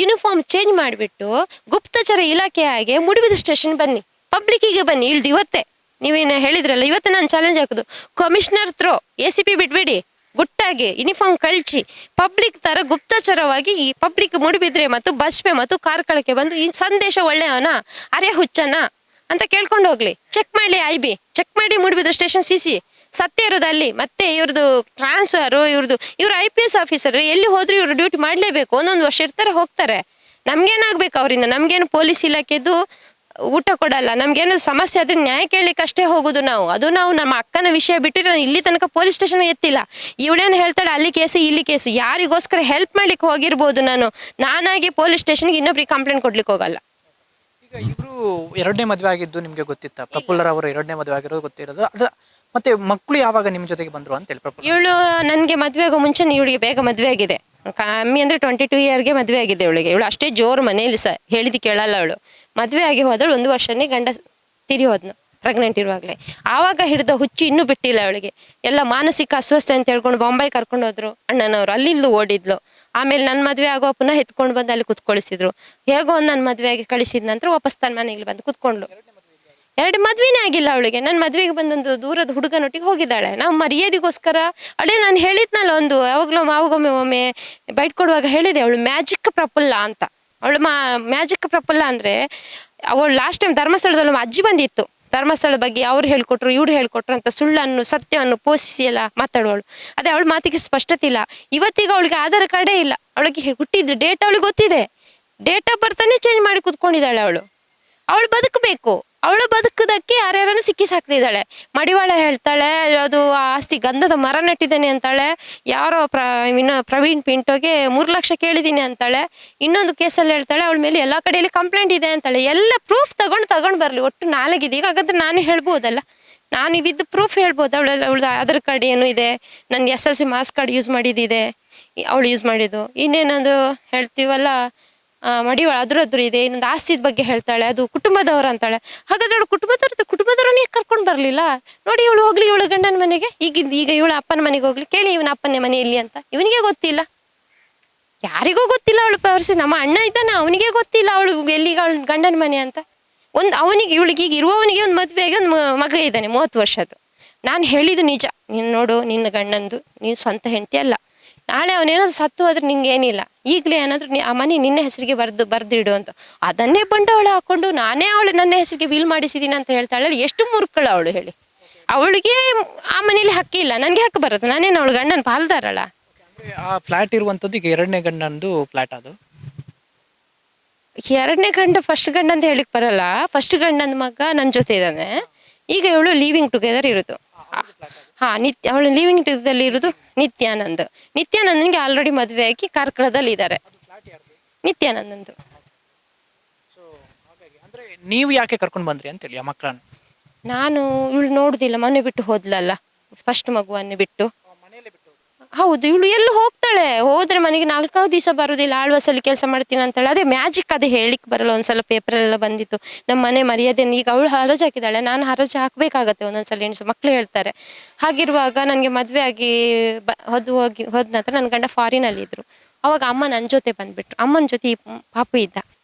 ಯೂನಿಫಾರ್ಮ್ ಚೇಂಜ್ ಮಾಡಿಬಿಟ್ಟು ಗುಪ್ತಚರ ಇಲಾಖೆಯಾಗೆ ಮೂಡುಬಿದ್ರೆ ಸ್ಟೇಷನ್ ಬನ್ನಿ, ಪಬ್ಲಿಕ್ಕಿಗೆ ಬನ್ನಿ. ಇವತ್ತೇ ನೀವೇನು ಹೇಳಿದ್ರಲ್ಲ, ಇವತ್ತು ನಾನು ಚಾಲೆಂಜ್ ಹಾಕೋದು, ಕಮಿಷನರ್ ಥ್ರೋ ACP ಬಿಟ್ಬೇಡಿ, ಗುಟ್ಟಾಗಿ ಯೂನಿಫಾರ್ಮ್ ಕಳ್ಚಿ ಪಬ್ಲಿಕ್ ತರ ಗುಪ್ತಚರವಾಗಿ ಈ ಪಬ್ಲಿಕ್ ಮೂಡುಬಿದ್ರೆ ಮತ್ತು ಬಸ್ಪೆ ಮತ್ತು ಕಾರ್ಕಳಕ್ಕೆ ಬಂದು ಈ ಸಂದೇಶ ಒಳ್ಳೆಯವನ ಅರೆ ಹುಚ್ಚನ ಅಂತ ಕೇಳ್ಕೊಂಡು ಹೋಗ್ಲಿ. ಚೆಕ್ ಮಾಡ್ಲಿ, IB ಚೆಕ್ ಮಾಡಿ ಮೂಡುಬಿದ್ರೆ ಸ್ಟೇಷನ್ CC ಸತ್ಯ ಇರೋದು ಅಲ್ಲಿ. ಮತ್ತೆ ಇವ್ರದ್ದು ಟ್ರಾನ್ಸ್ಫರು, ಇವ್ರು IPS ಆಫೀಸರ್ ಎಲ್ಲಿ ಹೋದ್ರು ಇವ್ರು ಡ್ಯೂಟಿ ಮಾಡ್ಲೇಬೇಕು. ಒಂದೊಂದು ವರ್ಷ ಇರ್ತಾರೆ ಹೋಗ್ತಾರೆ. ನಮ್ಗೇನಾಗ್ಬೇಕು ಅವರಿಂದ? ನಮ್ಗೇನು ಪೊಲೀಸ್ ಇಲಾಖೆದು ಊಟ ಕೊಡಲ್ಲ. ನಮ್ಗೇನಾದ್ರು ಸಮಸ್ಯೆ ಆದ್ರೆ ನ್ಯಾಯ ಕೇಳಲಿಕ್ಕೆ ಅಷ್ಟೇ ಹೋಗುದು ನಾವು. ಅದು ನಾವು ನಮ್ಮ ಅಕ್ಕನ ವಿಷಯ ಬಿಟ್ಟರೆ ನಾನು ಇಲ್ಲಿ ತನಕ ಪೊಲೀಸ್ ಸ್ಟೇಷನ್ ಎತ್ತಿಲ್ಲ. ಇವಳೇನು ಹೇಳ್ತಾಳೆ ಅಲ್ಲಿ ಕೇಸು ಇಲ್ಲಿ ಕೇಸು. ಯಾರಿಗೋಸ್ಕರ ಹೆಲ್ಪ್ ಮಾಡ್ಲಿಕ್ಕೆ ಹೋಗಿರ್ಬೋದು, ನಾನಾಗಿ ಪೊಲೀಸ್ ಸ್ಟೇಷನ್ಗೆ ಇನ್ನೊಬ್ರಿಗೆ ಕಂಪ್ಲೇಂಟ್ ಕೊಡ್ಲಿಕ್ಕೆ ಹೋಗಲ್ಲ. ಈಗ ಇವರು 2ನೇ ಮದುವೆ ಆಗಿದ್ದು ನಿಮ್ಗೆ ಗೊತ್ತಿತ್ತ? ಪ್ರಫುಲ್ಲರ್ ಅವರು 2ನೇ ಮದುವೆ ಆಗಿರೋದು ಗೊತ್ತಿರೋದು. ಮತ್ತೆ ಮಕ್ಕಳು ಯಾವಾಗ ನಿಮ್ ಜೊತೆಗೆ ಬಂದ್ರು ಅಂತ ಹೇಳಿ? ಇವಳು ನನ್ಗೆ ಮದುವೆ ಆಗೋ ಮುಂಚೆ ಇವಳಿಗೆ ಬೇಗ ಮದುವೆ ಆಗಿದೆ. ಕಮ್ಮಿ ಅಂದ್ರೆ 22 ಇಯರ್ಗೆ ಮದುವೆ ಆಗಿದೆ ಇವಳಿಗೆ. ಇವಳು ಅಷ್ಟೇ ಜೋರು ಮನೇಲಿ ಹೇಳಿದ್ ಕೇಳಲ್ಲ. ಅವಳು ಮದುವೆ ಆಗಿ ಹೋದಳು, 1 ವರ್ಷನೇ ಗಂಡ ತಿರಿ ಹೋದ್ನು ಪ್ರೆಗ್ನೆಂಟ್ ಇರುವಾಗಲೇ. ಆವಾಗ ಹಿಡಿದ ಹುಚ್ಚಿ ಇನ್ನೂ ಬಿಟ್ಟಿಲ್ಲ ಅವಳಿಗೆ. ಎಲ್ಲ ಮಾನಸಿಕ ಅಸ್ವಸ್ಥೆ ಅಂತ ಹೇಳ್ಕೊಂಡು ಬಾಂಬೆ ಕರ್ಕೊಂಡು ಹೋದ್ರು ಅಣ್ಣನವರು. ಅಲ್ಲಿಂದ ಓಡಿದ್ಲು. ಆಮೇಲೆ ನನ್ನ ಮದುವೆ ಆಗೋ ಪುನಃ ಎತ್ಕೊಂಡು ಬಂದು ಅಲ್ಲಿ ಕುತ್ಕೊಳಿಸಿದ್ರು. ಹೇಗೋ ನನ್ನ ಮದುವೆ ಆಗಿ ಕಳಿಸಿದ ನಂತರ ವಾಪಸ್ ತನ್ನ ಮನೆಗೆ ಬಂದು ಕುತ್ಕೊಂಡ್ಲು. 2 ಮದ್ವೆನೇ ಆಗಿಲ್ಲ ಅವಳಿಗೆ. ನನ್ನ ಮದ್ವೆಗೆ ಬಂದೊಂದು ದೂರದ ಹುಡುಗನೊಟ್ಟಿಗೆ ಹೋಗಿದ್ದಾಳೆ. ನಾವು ಮರ್ಯಾದೆಗೋಸ್ಕರ ಅಲ್ಲೇ ನಾನು ಹೇಳಿದ್ನಲ್ಲ, ಒಂದು ಯಾವಾಗಲೂ ಒಮ್ಮೆ ಬೈಟ್ ಕೊಡುವಾಗ ಹೇಳಿದೆ, ಅವಳು ಮ್ಯಾಜಿಕ್ ಪ್ರಫುಲ್ಲ ಅಂತ. ಅವಳು ಮ್ಯಾಜಿಕ್ ಪ್ರಫುಲ್ಲ ಅಂದರೆ ಅವಳು ಲಾಸ್ಟ್ ಟೈಮ್ ಧರ್ಮಸ್ಥಳದಲ್ಲಿ ಅಜ್ಜಿ ಬಂದಿತ್ತು. ಧರ್ಮಸ್ಥಳ ಬಗ್ಗೆ ಅವ್ರು ಹೇಳ್ಕೊಟ್ರು ಇವ್ರು ಹೇಳ್ಕೊಟ್ರು ಅಂತ ಸುಳ್ಳನ್ನು ಸತ್ಯವನ್ನು ಪೋಷಿಸಿ ಎಲ್ಲ ಮಾತಾಡುವಳು. ಅದೇ ಅವಳ ಮಾತಿಗೆ ಸ್ಪಷ್ಟತೆ ಇಲ್ಲ. ಇವತ್ತಿಗೆ ಅವಳಿಗೆ ಆಧಾರ್ ಕಾರ್ಡೇ ಇಲ್ಲ. ಅವಳಿಗೆ ಹುಟ್ಟಿದ್ದು ಡೇಟ್ ಅವಳಿಗೆ ಗೊತ್ತಿದೆ, ಡೇಟ್ ಆಫ್ ಬರ್ತನೇ ಚೇಂಜ್ ಮಾಡಿ ಕೂತ್ಕೊಂಡಿದ್ದಾಳೆ ಅವಳು ಬದುಕಬೇಕು. ಅವಳು ಬದುಕುದಕ್ಕೆ ಯಾರ್ಯಾರನ್ನು ಸಿಕ್ಕಿ ಸಾಕ್ತಿದ್ದಾಳೆ. ಮಡಿವಾಳ ಹೇಳ್ತಾಳೆ ಅದು ಆಸ್ತಿ ಗಂಧದ ಮರ ನೆಟ್ಟಿದ್ದೇನೆ ಅಂತಾಳೆ. ಯಾರೋ ಪ್ರವೀಣ್ ಪಿಂಟೋಗೆ 3 ಲಕ್ಷ ಕೇಳಿದ್ದೀನಿ ಅಂತಾಳೆ. ಇನ್ನೊಂದು ಕೇಸಲ್ಲಿ ಹೇಳ್ತಾಳೆ ಅವಳ ಮೇಲೆ ಎಲ್ಲ ಕಡೆಯಲ್ಲಿ ಕಂಪ್ಲೇಂಟ್ ಇದೆ ಅಂತಾಳೆ. ಎಲ್ಲ ಪ್ರೂಫ್ ತಗೊಂಡು ಬರಲಿ. ಒಟ್ಟು 4 ಇದೆ. ಈಗ ಹಾಗಾದ್ರೆ ನಾನು ಹೇಳ್ಬೋದಲ್ಲ, ನಾನು ಇವಿದ್ದು ಪ್ರೂಫ್ ಹೇಳ್ಬೋದು. ಅವಳದ್ದು ಆಧಾರ್ ಕಾರ್ಡ್ ಏನು ಇದೆ, ನನ್ನ SLC ಮಾರ್ಕ್ಸ್ ಕಾರ್ಡ್ ಯೂಸ್ ಮಾಡಿದ್ದಿದೆ, ಅವಳು ಯೂಸ್ ಮಾಡಿದ್ದು. ಇನ್ನೇನದು ಹೇಳ್ತೀವಲ್ಲ ಮಡಿವಾಳ ಅದ್ರ ಇದೆ. ಇನ್ನೊಂದು ಆಸ್ತಿ ಬಗ್ಗೆ ಹೇಳ್ತಾಳೆ, ಅದು ಕುಟುಂಬದವರು ಅಂತಾಳೆ. ಹಾಗಾದ್ರೆ ಅವಳು ಕುಟುಂಬದವರನ್ನೇ ಕರ್ಕೊಂಡು ಬರಲಿಲ್ಲ. ನೋಡಿ ಇವಳು ಹೋಗ್ಲಿ ಇವಳು ಗಂಡನ ಮನೆಗೆ, ಈಗ ಇವಳು ಅಪ್ಪನ ಮನೆಗೆ ಹೋಗ್ಲಿ, ಕೇಳಿ ಇವನ ಅಪ್ಪನ ಮನೆ ಎಲ್ಲಿ ಅಂತ. ಇವನಿಗೆ ಗೊತ್ತಿಲ್ಲ, ಯಾರಿಗೂ ಗೊತ್ತಿಲ್ಲ ಅವಳು ಪರಿಸ್ಥಿತಿ. ನಮ್ಮ ಅಣ್ಣ ಇದ್ದಾನೆ, ಅವನಿಗೆ ಗೊತ್ತಿಲ್ಲ ಅವಳು ಎಲ್ಲಿಗೆ ಅವಳು ಗಂಡನ ಮನೆ ಅಂತ. ಅವನಿಗೆ ಇವಳಿಗೆ ಈಗ ಇರುವವನಿಗೆ ಒಂದು ಮದುವೆಗೆ ಒಂದು ಮಗ ಇದ್ದಾನೆ 30 ವರ್ಷದ್ದು. ನಾನು ಹೇಳಿದ್ದು ನಿಜ, ನೀನು ನೋಡು ನಿನ್ನ ಗಂಡಂದು ನೀನು ಸ್ವಂತ ಹೆಂಡತಿ ಅಲ್ಲ. ನಾಳೆ ಅವನೇನಾದ್ರು ಸತ್ತು ಹೋದ್ರೆ ನಿಂಗೆ ಏನಿಲ್ಲ, ಈಗಲೇ ಏನಾದ್ರು ಆ ಮನೆ ನಿನ್ನ ಹೆಸರಿಗೆ ಬರ್ದಿಡು ಅಂತ. ಅದನ್ನೇ ಬಂಡವಾಳ ಹಾಕೊಂಡು ನಾನೇ ಅವಳು ನನ್ನ ಹೆಸರಿಗೆ ವಿಲ್ ಮಾಡಿಸಿದ್ದೀನಿ ಅಂತ ಹೇಳ್ತಾಳೆ. ಎಷ್ಟು ಮೂರ್ಖಳು ಅವಳು ಹೇಳಿ. ಅವಳಿಗೆ ಆ ಮನೇಲಿ ಹಕ್ಕಿಲ್ಲ, ನನಗೆ ಹಕ್ಕು ಬರುತ್ತೆ. ನಾನೇನು ಅವಳು ಗಂಡನ ಪಾಲ್ದಾರಳ. ಆ ಫ್ಲಾಟ್ ಇರುವಂತದ್ದು ಈಗ 2ನೇ ಗಂಡಂದು ಫ್ಲಾಟ್. ಅದು 2ನೇ ಗಂಡ ಫಸ್ಟ್ ಗಂಡ ಅಂತ ಹೇಳಿಕ್ ಬರಲ್ಲ. ಫಸ್ಟ್ ಗಂಡನ ಮಗ ನನ್ನ ಜೊತೆ ಇದ್ದಾನೆ. ಈಗ ಇವಳು ಲೀವಿಂಗ್ ಟುಗೆದರ್ ಇರೋದು. ಅವಳು ಲಿವಿಂಗ್ ಟುಗೆದರ್ ಇರೋದು ನಿತ್ಯಾನಂದನಿಗೆ ಆಲ್ರೆಡಿ ಮದುವೆ ಆಗಿ ಕಾರ್ಕಳದಲ್ಲಿ ಇದ್ದಾರೆ. ನಿತ್ಯಾನಂದಂದು. ನೀವು ಯಾಕೆ ಕರ್ಕೊಂಡು ಬಂದ್ರಿ ಅಂತೇಳಿ ಆ ಮಕ್ಕಳನ್ನ? ನಾನು ಇವಳು ನೋಡುದಿಲ್ಲ, ಮನೆ ಬಿಟ್ಟು ಹೋದ್ಲಲ್ಲ ಫಸ್ಟ್ ಮಗುವನ್ನು ಬಿಟ್ಟು. ಹೌದು, ಇವಳು ಎಲ್ಲೂ ಹೋಗ್ತಾಳೆ, ಹೋದ್ರೆ ಮನೆಗೆ 4 ದಿವಸ ಬರುದಿಲ್ಲ. ಆಳ್ವಾಸಲ್ಲಿ ಕೆಲಸ ಮಾಡ್ತೀನಿ ಅಂತಾಳೆ. ಅದೇ ಮ್ಯಾಜಿಕ್, ಅದೇ ಹೇಳಿಕ್ ಬರಲ್ಲ. ಒಂದ್ಸಲ ಪೇಪರೆಲ್ಲ ಬಂದಿತ್ತು ನಮ್ಮ ಮನೆ ಮರ್ಯಾದೆ. ಈಗ ಅವಳು ಹರಾಜು ಹಾಕಿದ್ದಾಳೆ, ನಾನು ಹರಾಜು ಹಾಕ್ಬೇಕಾಗತ್ತೆ ಒಂದೊಂದ್ಸಲ. ಹೆಣ್ಸು ಮಕ್ಳು ಹೇಳ್ತಾರೆ. ಹಾಗಿರುವಾಗ ನನಗೆ ಮದುವೆ ಆಗಿ ಹೋದ ನಂತರ ನನ್ನ ಗಂಡ ಫಾರಿನಲ್ಲಿ ಇದ್ರು. ಅವಾಗ ಅಮ್ಮ ನನ್ನ ಜೊತೆ ಬಂದ್ಬಿಟ್ರು. ಅಮ್ಮನ ಜೊತೆ ಈ ಪಾಪು ಇದ್ದ,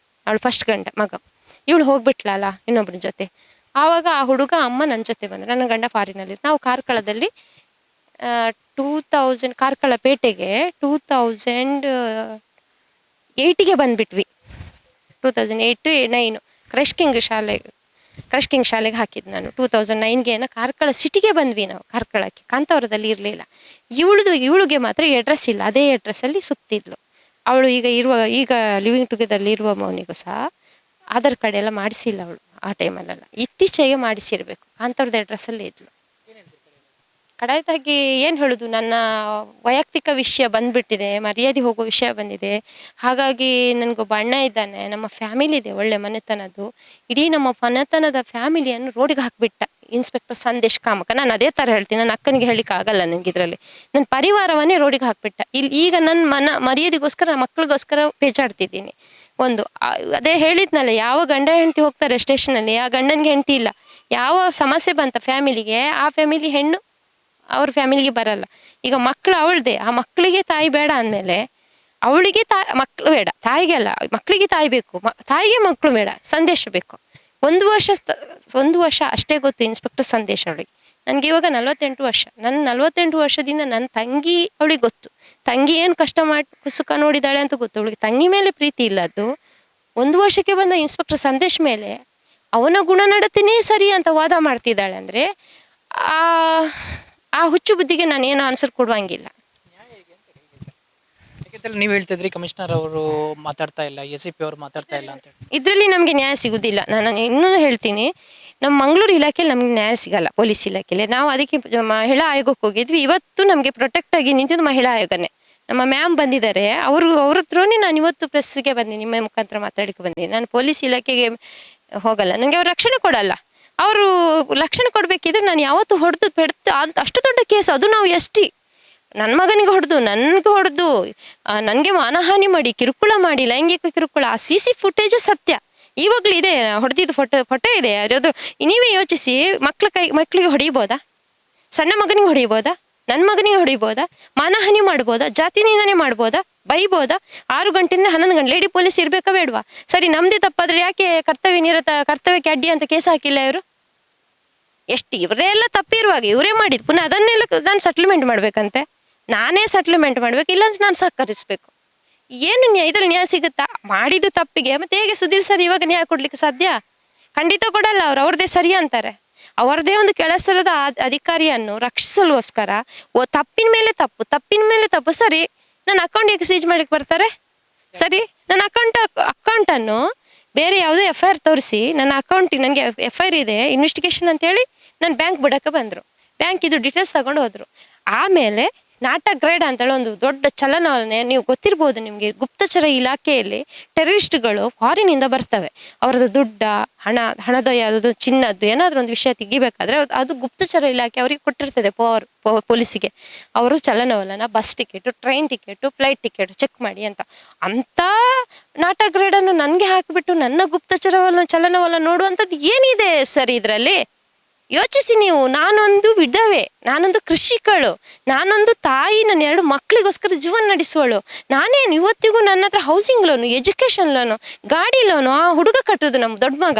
ಅವಳು ಫಸ್ಟ್ ಗಂಡ ಮಗ. ಇವಳು ಹೋಗ್ಬಿಟ್ಲಲ್ಲ ಇನ್ನೊಬ್ರ ಜೊತೆ. ಆವಾಗ ಆ ಹುಡುಗ ಅಮ್ಮ ನನ್ನ ಜೊತೆ ಬಂದ್ರು. ನನ್ನ ಗಂಡ ಫಾರಿನಲ್ಲಿ. ನಾವು ಕಾರ್ಕಳದಲ್ಲಿ 2000 ಕಾರ್ಕಳ ಪೇಟೆಗೆ 2008ಗೆ ಬಂದ್ಬಿಟ್ವಿ. 2008-9 ಕ್ರಶ್ ಕಿಂಗ್ ಶಾಲೆಗೆ ಹಾಕಿದ್ದು ನಾನು. 2009ಗೆ ಕಾರ್ಕಳ ಸಿಟಿಗೆ ಬಂದ್ವಿ ನಾವು. ಕಾರ್ಕಳಕ್ಕೆ ಕಾಂತಾವರದಲ್ಲಿ ಇರಲಿಲ್ಲ. ಇವಳಿಗೆ ಮಾತ್ರ ಅಡ್ರೆಸ್ ಇಲ್ಲ, ಅದೇ ಅಡ್ರೆಸ್ಸಲ್ಲಿ ಸುತ್ತಿದ್ಲು ಅವಳು. ಈಗ ಲಿವಿಂಗ್ ಟುಗೆದರ್ ಇರುವ ಮೌನಿಗೂ ಸಹ ಆಧಾರ್ ಕಾರ್ಡ್ ಎಲ್ಲ ಮಾಡಿಸಿಲ್ಲ ಅವಳು ಆ ಟೈಮಲ್ಲೆಲ್ಲ. ಇತ್ತೀಚೆಗೆ ಮಾಡಿಸಿರ್ಬೇಕು. ಕಾಂತಾವರದ ಅಡ್ರೆಸ್ಸಲ್ಲಿ ಇದ್ಲು. ಕಡಾಯದಾಗಿ ಏನು ಹೇಳೋದು, ನನ್ನ ವೈಯಕ್ತಿಕ ವಿಷಯ ಬಂದ್ಬಿಟ್ಟಿದೆ, ಮರ್ಯಾದೆ ಹೋಗೋ ವಿಷಯ ಬಂದಿದೆ. ಹಾಗಾಗಿ ನನಗೊಬ್ಬ ಅಣ್ಣ ಇದ್ದಾನೆ, ನಮ್ಮ ಫ್ಯಾಮಿಲಿ ಇದೆ, ಒಳ್ಳೆ ಮನೆತನದ್ದು. ಇಡೀ ನಮ್ಮ ಮನೆತನದ ಫ್ಯಾಮಿಲಿಯನ್ನು ರೋಡಿಗೆ ಹಾಕಿಬಿಟ್ಟ ಇನ್ಸ್ಪೆಕ್ಟರ್ ಸಂದೇಶ್ ಕಾಮಕ. ನಾನು ಅದೇ ಥರ ಹೇಳ್ತೀನಿ, ನನ್ನ ಅಕ್ಕನಿಗೆ ಹೇಳಿಕ್ಕೆ ಆಗಲ್ಲ ನನಗೆ. ಇದರಲ್ಲಿ ನನ್ನ ಪರಿವಾರವನ್ನೇ ರೋಡಿಗೆ ಹಾಕಿಬಿಟ್ಟ. ಈಗ ನನ್ನ ಮರ್ಯಾದೆಗೋಸ್ಕರ ಮಕ್ಕಳಿಗೋಸ್ಕರ ಪೇಚಾಡ್ತಿದ್ದೀನಿ. ಅದೇ ಹೇಳಿದ್ನಲ್ಲ, ಯಾವ ಗಂಡ ಹೆಂಡತಿ ಹೋಗ್ತಾರೆ ಸ್ಟೇಷನಲ್ಲಿ, ಆ ಗಂಡನಿಗೆ ಹೆಂಡತಿ ಇಲ್ಲ. ಯಾವ ಸಮಸ್ಯೆ ಬಂತ ಫ್ಯಾಮಿಲಿಗೆ, ಆ ಫ್ಯಾಮಿಲಿ ಹೆಣ್ಣು ಅವ್ರ ಫ್ಯಾಮಿಲಿಗೆ ಬರಲ್ಲ. ಈಗ ಮಕ್ಕಳು ಅವಳದೇ, ಆ ಮಕ್ಕಳಿಗೆ ತಾಯಿ ಬೇಡ ಅಂದಮೇಲೆ ಅವಳಿಗೆ ಮಕ್ಕಳು ಬೇಡ, ತಾಯಿಗೆ ಅಲ್ಲ, ಮಕ್ಕಳಿಗೆ ತಾಯಿ ಬೇಕು, ತಾಯಿಗೆ ಮಕ್ಕಳು ಬೇಡ, ಸಂದೇಶ ಬೇಕು. 1 ವರ್ಷ ಅಷ್ಟೇ ಗೊತ್ತು ಇನ್ಸ್ಪೆಕ್ಟರ್ ಸಂದೇಶ ಅವಳಿಗೆ. ನನಗೆ ಇವಾಗ 48 ವರ್ಷ. ನನ್ನ 48 ವರ್ಷದಿಂದ ನನ್ನ ತಂಗಿ ಅವಳಿಗೆ ಗೊತ್ತು. ತಂಗಿ ಏನು ಕಷ್ಟ ಮಾಡಿ ಸುಖ ನೋಡಿದಾಳೆ ಅಂತ ಗೊತ್ತು ಅವಳಿಗೆ. ತಂಗಿ ಮೇಲೆ ಪ್ರೀತಿ ಇಲ್ಲ. ಅದು 1 ವರ್ಷಕ್ಕೆ ಬಂದ ಇನ್ಸ್ಪೆಕ್ಟರ್ ಸಂದೇಶ್ ಮೇಲೆ ಅವನ ಗುಣನಡತೆನೇ ಸರಿ ಅಂತ ವಾದ ಮಾಡ್ತಿದ್ದಾಳೆ. ಅಂದರೆ ಆ ಹುಚ್ಚು ಬುದ್ಧಿಗೆ ನಾನೇನು ಆನ್ಸರ್ ಕೊಡುವಂಗಿಲ್ಲ. ನೀವು ಹೇಳ್ತಿದ್ರಿ ಕಮಿಷನರ್ ಅವರು ಮಾತಾಡ್ತಾ ಇಲ್ಲ, SCP ಅವರು ಮಾತಾಡ್ತಾ ಇಲ್ಲ ಅಂತ. ಇದರಲ್ಲಿ ನಮಗೆ ನ್ಯಾಯ ಸಿಗುದಿಲ್ಲ. ನಾನು ಇನ್ನೂ ಹೇಳ್ತೀನಿ, ನಮ್ಮ ಮಂಗಳೂರು ಇಲಾಖೆಯಲ್ಲಿ ನಮ್ಗೆ ನ್ಯಾಯ ಸಿಗಲ್ಲ. ಪೊಲೀಸ್ ಇಲಾಖೆಯಲ್ಲಿ ನಾವು ಅದಕ್ಕೆ ಮಹಿಳಾ ಆಯೋಗಕ್ಕೆ ಹೋಗಿದ್ವಿ. ಇವತ್ತು ನಮಗೆ ಪ್ರೊಟೆಕ್ಟ್ ಆಗಿ ನಿಂತಿದ್ದು ಮಹಿಳಾ ಆಯೋಗನೇ. ನಮ್ಮ ಮ್ಯಾಮ್ ಬಂದಿದ್ದಾರೆ, ಅವ್ರ ಹತ್ರನೇ ನಾನು ಇವತ್ತು ಪ್ರೆಸ್ಗೆ ಬಂದೀನಿ, ನಿಮ್ಮ ಮುಖಾಂತರ ಮಾತಾಡಕ್ಕೆ ಬಂದೀನಿ. ನಾನು ಪೊಲೀಸ್ ಇಲಾಖೆಗೆ ಹೋಗಲ್ಲ, ನನಗೆ ಅವ್ರು ರಕ್ಷಣೆ ಕೊಡಲ್ಲ. ಅವರು ರಕ್ಷಣೆ ಕೊಡಬೇಕಿದ್ರೆ ನಾನು ಯಾವತ್ತು ಹೊಡೆದು ಅಷ್ಟು ದೊಡ್ಡ ಕೇಸ್, ಅದು ನಾವು ST, ನನ್ನ ಮಗನಿಗೆ ಹೊಡೆದು, ನನಗೆ ಹೊಡೆದು, ನನಗೆ ಮಾನಹಾನಿ ಮಾಡಿ, ಕಿರುಕುಳ ಮಾಡಿ, ಲೈಂಗಿಕ ಕಿರುಕುಳ, ಆ CC ಫುಟೇಜ್ ಸತ್ಯ ಇವಾಗಲೂ ಇದೆ. ಹೊಡೆದಿದ್ದು ಫೋಟೋ ಇದೆ. ಅದು ನೀವೇ ಯೋಚಿಸಿ, ಮಕ್ಕಳಿಗೆ ಹೊಡಿಬೋದಾ? ಸಣ್ಣ ಮಗನಿಗೆ ಹೊಡಿಬೋದಾ? ನನ್ನ ಮಗನಿಗೆ ಹೊಡಿಬೋದಾ? ಮಾನಹಾನಿ ಮಾಡ್ಬೋದಾ? ಜಾತಿ ನಿಂದನೆ ಮಾಡ್ಬೋದಾ? ಬೈಬೋದಾ? 6 ಗಂಟೆಯಿಂದ 11 ಗಂಟೆ ಲೇಡಿ ಪೊಲೀಸ್ ಇರ್ಬೇಕಾ ಬೇಡವಾ? ಸರಿ, ನಮ್ದೇ ತಪ್ಪಾದ್ರೆ ಯಾಕೆ ಕರ್ತವ್ಯಕ್ಕೆ ಅಡ್ಡಿ ಅಂತ ಕೇಸ್ ಹಾಕಿಲ್ಲ ಇವರು? ಎಷ್ಟು ಇವರೇ ಎಲ್ಲ ತಪ್ಪಿರುವಾಗ ಇವರೇ ಮಾಡಿದ್ ಪುನಃ ಅದನ್ನೆಲ್ಲ ನಾನು ಸೆಟ್ಲ್ಮೆಂಟ್ ಮಾಡ್ಬೇಕಂತೆ, ನಾನೇ ಸೆಟ್ಲ್ಮೆಂಟ್ ಮಾಡ್ಬೇಕು, ಇಲ್ಲಾಂದ್ರೆ ನಾನು ಸಹಕರಿಸ್ಬೇಕು. ಏನು ಇದ್ರಲ್ಲಿ ನ್ಯಾಯ ಸಿಗುತ್ತಾ? ಮಾಡಿದ್ದು ತಪ್ಪಿಗೆ ಮತ್ತೆ ಹೇಗೆ ಸುಧೀರ್ ಸರ್ ಇವಾಗ ನ್ಯಾಯ ಕೊಡ್ಲಿಕ್ಕೆ ಸಾಧ್ಯ? ಖಂಡಿತ ಕೊಡಲ್ಲ. ಅವ್ರದ್ದೇ ಸರಿ ಅಂತಾರೆ. ಅವರದೇ ಒಂದು ಕೆಲಸದ ಅಧಿಕಾರಿಯನ್ನು ರಕ್ಷಿಸಲುಗೋಸ್ಕರ ತಪ್ಪಿನ ಮೇಲೆ ತಪ್ಪು ಸರಿ ನನ್ನ ಅಕೌಂಟ್ ಹೇಗೆ ಸೀಜ್ ಮಾಡ್ಲಿಕ್ಕೆ ಬರ್ತಾರೆ? ಸರಿ, ನನ್ನ ಅಕೌಂಟನ್ನು ಬೇರೆ ಯಾವುದೇ FIR ತೋರಿಸಿ ನನ್ನ ಅಕೌಂಟಿಗೆ ನನಗೆ FIR ಇದೆ ಇನ್ವೆಸ್ಟಿಗೇಷನ್ ಅಂತೇಳಿ ನನ್ನ ಬ್ಯಾಂಕ್ ಬಿಡಕ್ಕೆ ಬಂದರು. ಬ್ಯಾಂಕ್ ಇದು ಡೀಟೇಲ್ಸ್ ತಗೊಂಡು ಹೋದ್ರು. ಆಮೇಲೆ ನಾಟಾ ಗ್ರೇಡ್ ಅಂತೇಳಿ ಒಂದು ದೊಡ್ಡ ಚಲನವಲನೆ, ನೀವು ಗೊತ್ತಿರ್ಬೋದು ನಿಮಗೆ, ಗುಪ್ತಚರ ಇಲಾಖೆಯಲ್ಲಿ ಟೆರರಿಸ್ಟ್ಗಳು ಫಾರಿನಿಂದ ಬರ್ತವೆ. ಅವರದ್ದು ದುಡ್ಡ ಹಣದ ಯಾವುದು ಚಿನ್ನದ್ದು ಏನಾದರೂ ಒಂದು ವಿಷಯ ತೆಗಿಬೇಕಾದ್ರೆ ಅದು ಗುಪ್ತಚರ ಇಲಾಖೆ ಅವರಿಗೆ ಕೊಟ್ಟಿರ್ತದೆ, ಪೊಲೀಸಿಗೆ. ಅವರು ಚಲನವಲನ, bus ticket, train ticket, flight ticket check ಮಾಡಿ ಅಂತ ನಾಟಾ ಗ್ರೇಡನ್ನು ನನಗೆ ಹಾಕಿಬಿಟ್ಟು ನನ್ನ ಗುಪ್ತಚರವಲನ ಚಲನವಲನ ನೋಡುವಂಥದ್ದು ಏನಿದೆ ಸರ್ ಇದರಲ್ಲಿ? ಯೋಚಿಸಿ ನೀವು. ನಾನೊಂದು ವಿಧವೆ, ನಾನೊಂದು ಕೃಷಿಕಳು, ನಾನೊಂದು ತಾಯಿ, ನನ್ನ 2 ಮಕ್ಕಳಿಗೋಸ್ಕರ ಜೀವನ ನಡೆಸುವಳು. ನಾನೇನು ಇವತ್ತಿಗೂ ನನ್ನ ಹತ್ರ ಹೌಸಿಂಗ್ ಲೋನು, ಎಜುಕೇಶನ್ ಲೋನು, ಗಾಡಿ ಲೋನು, ಆ ಹುಡುಗ ಕಟ್ಟೋದು ನಮ್ಮ ದೊಡ್ಡ ಮಗ.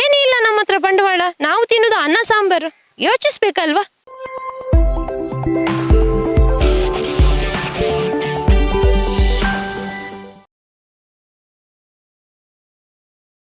ಏನಿಲ್ಲ ನಮ್ಮ ಹತ್ರ ಬಂಡವಾಳ. ನಾವು ತಿನ್ನೋದು ಅನ್ನ ಸಾಂಬಾರು. ಯೋಚಿಸ್ಬೇಕಲ್ವಾ?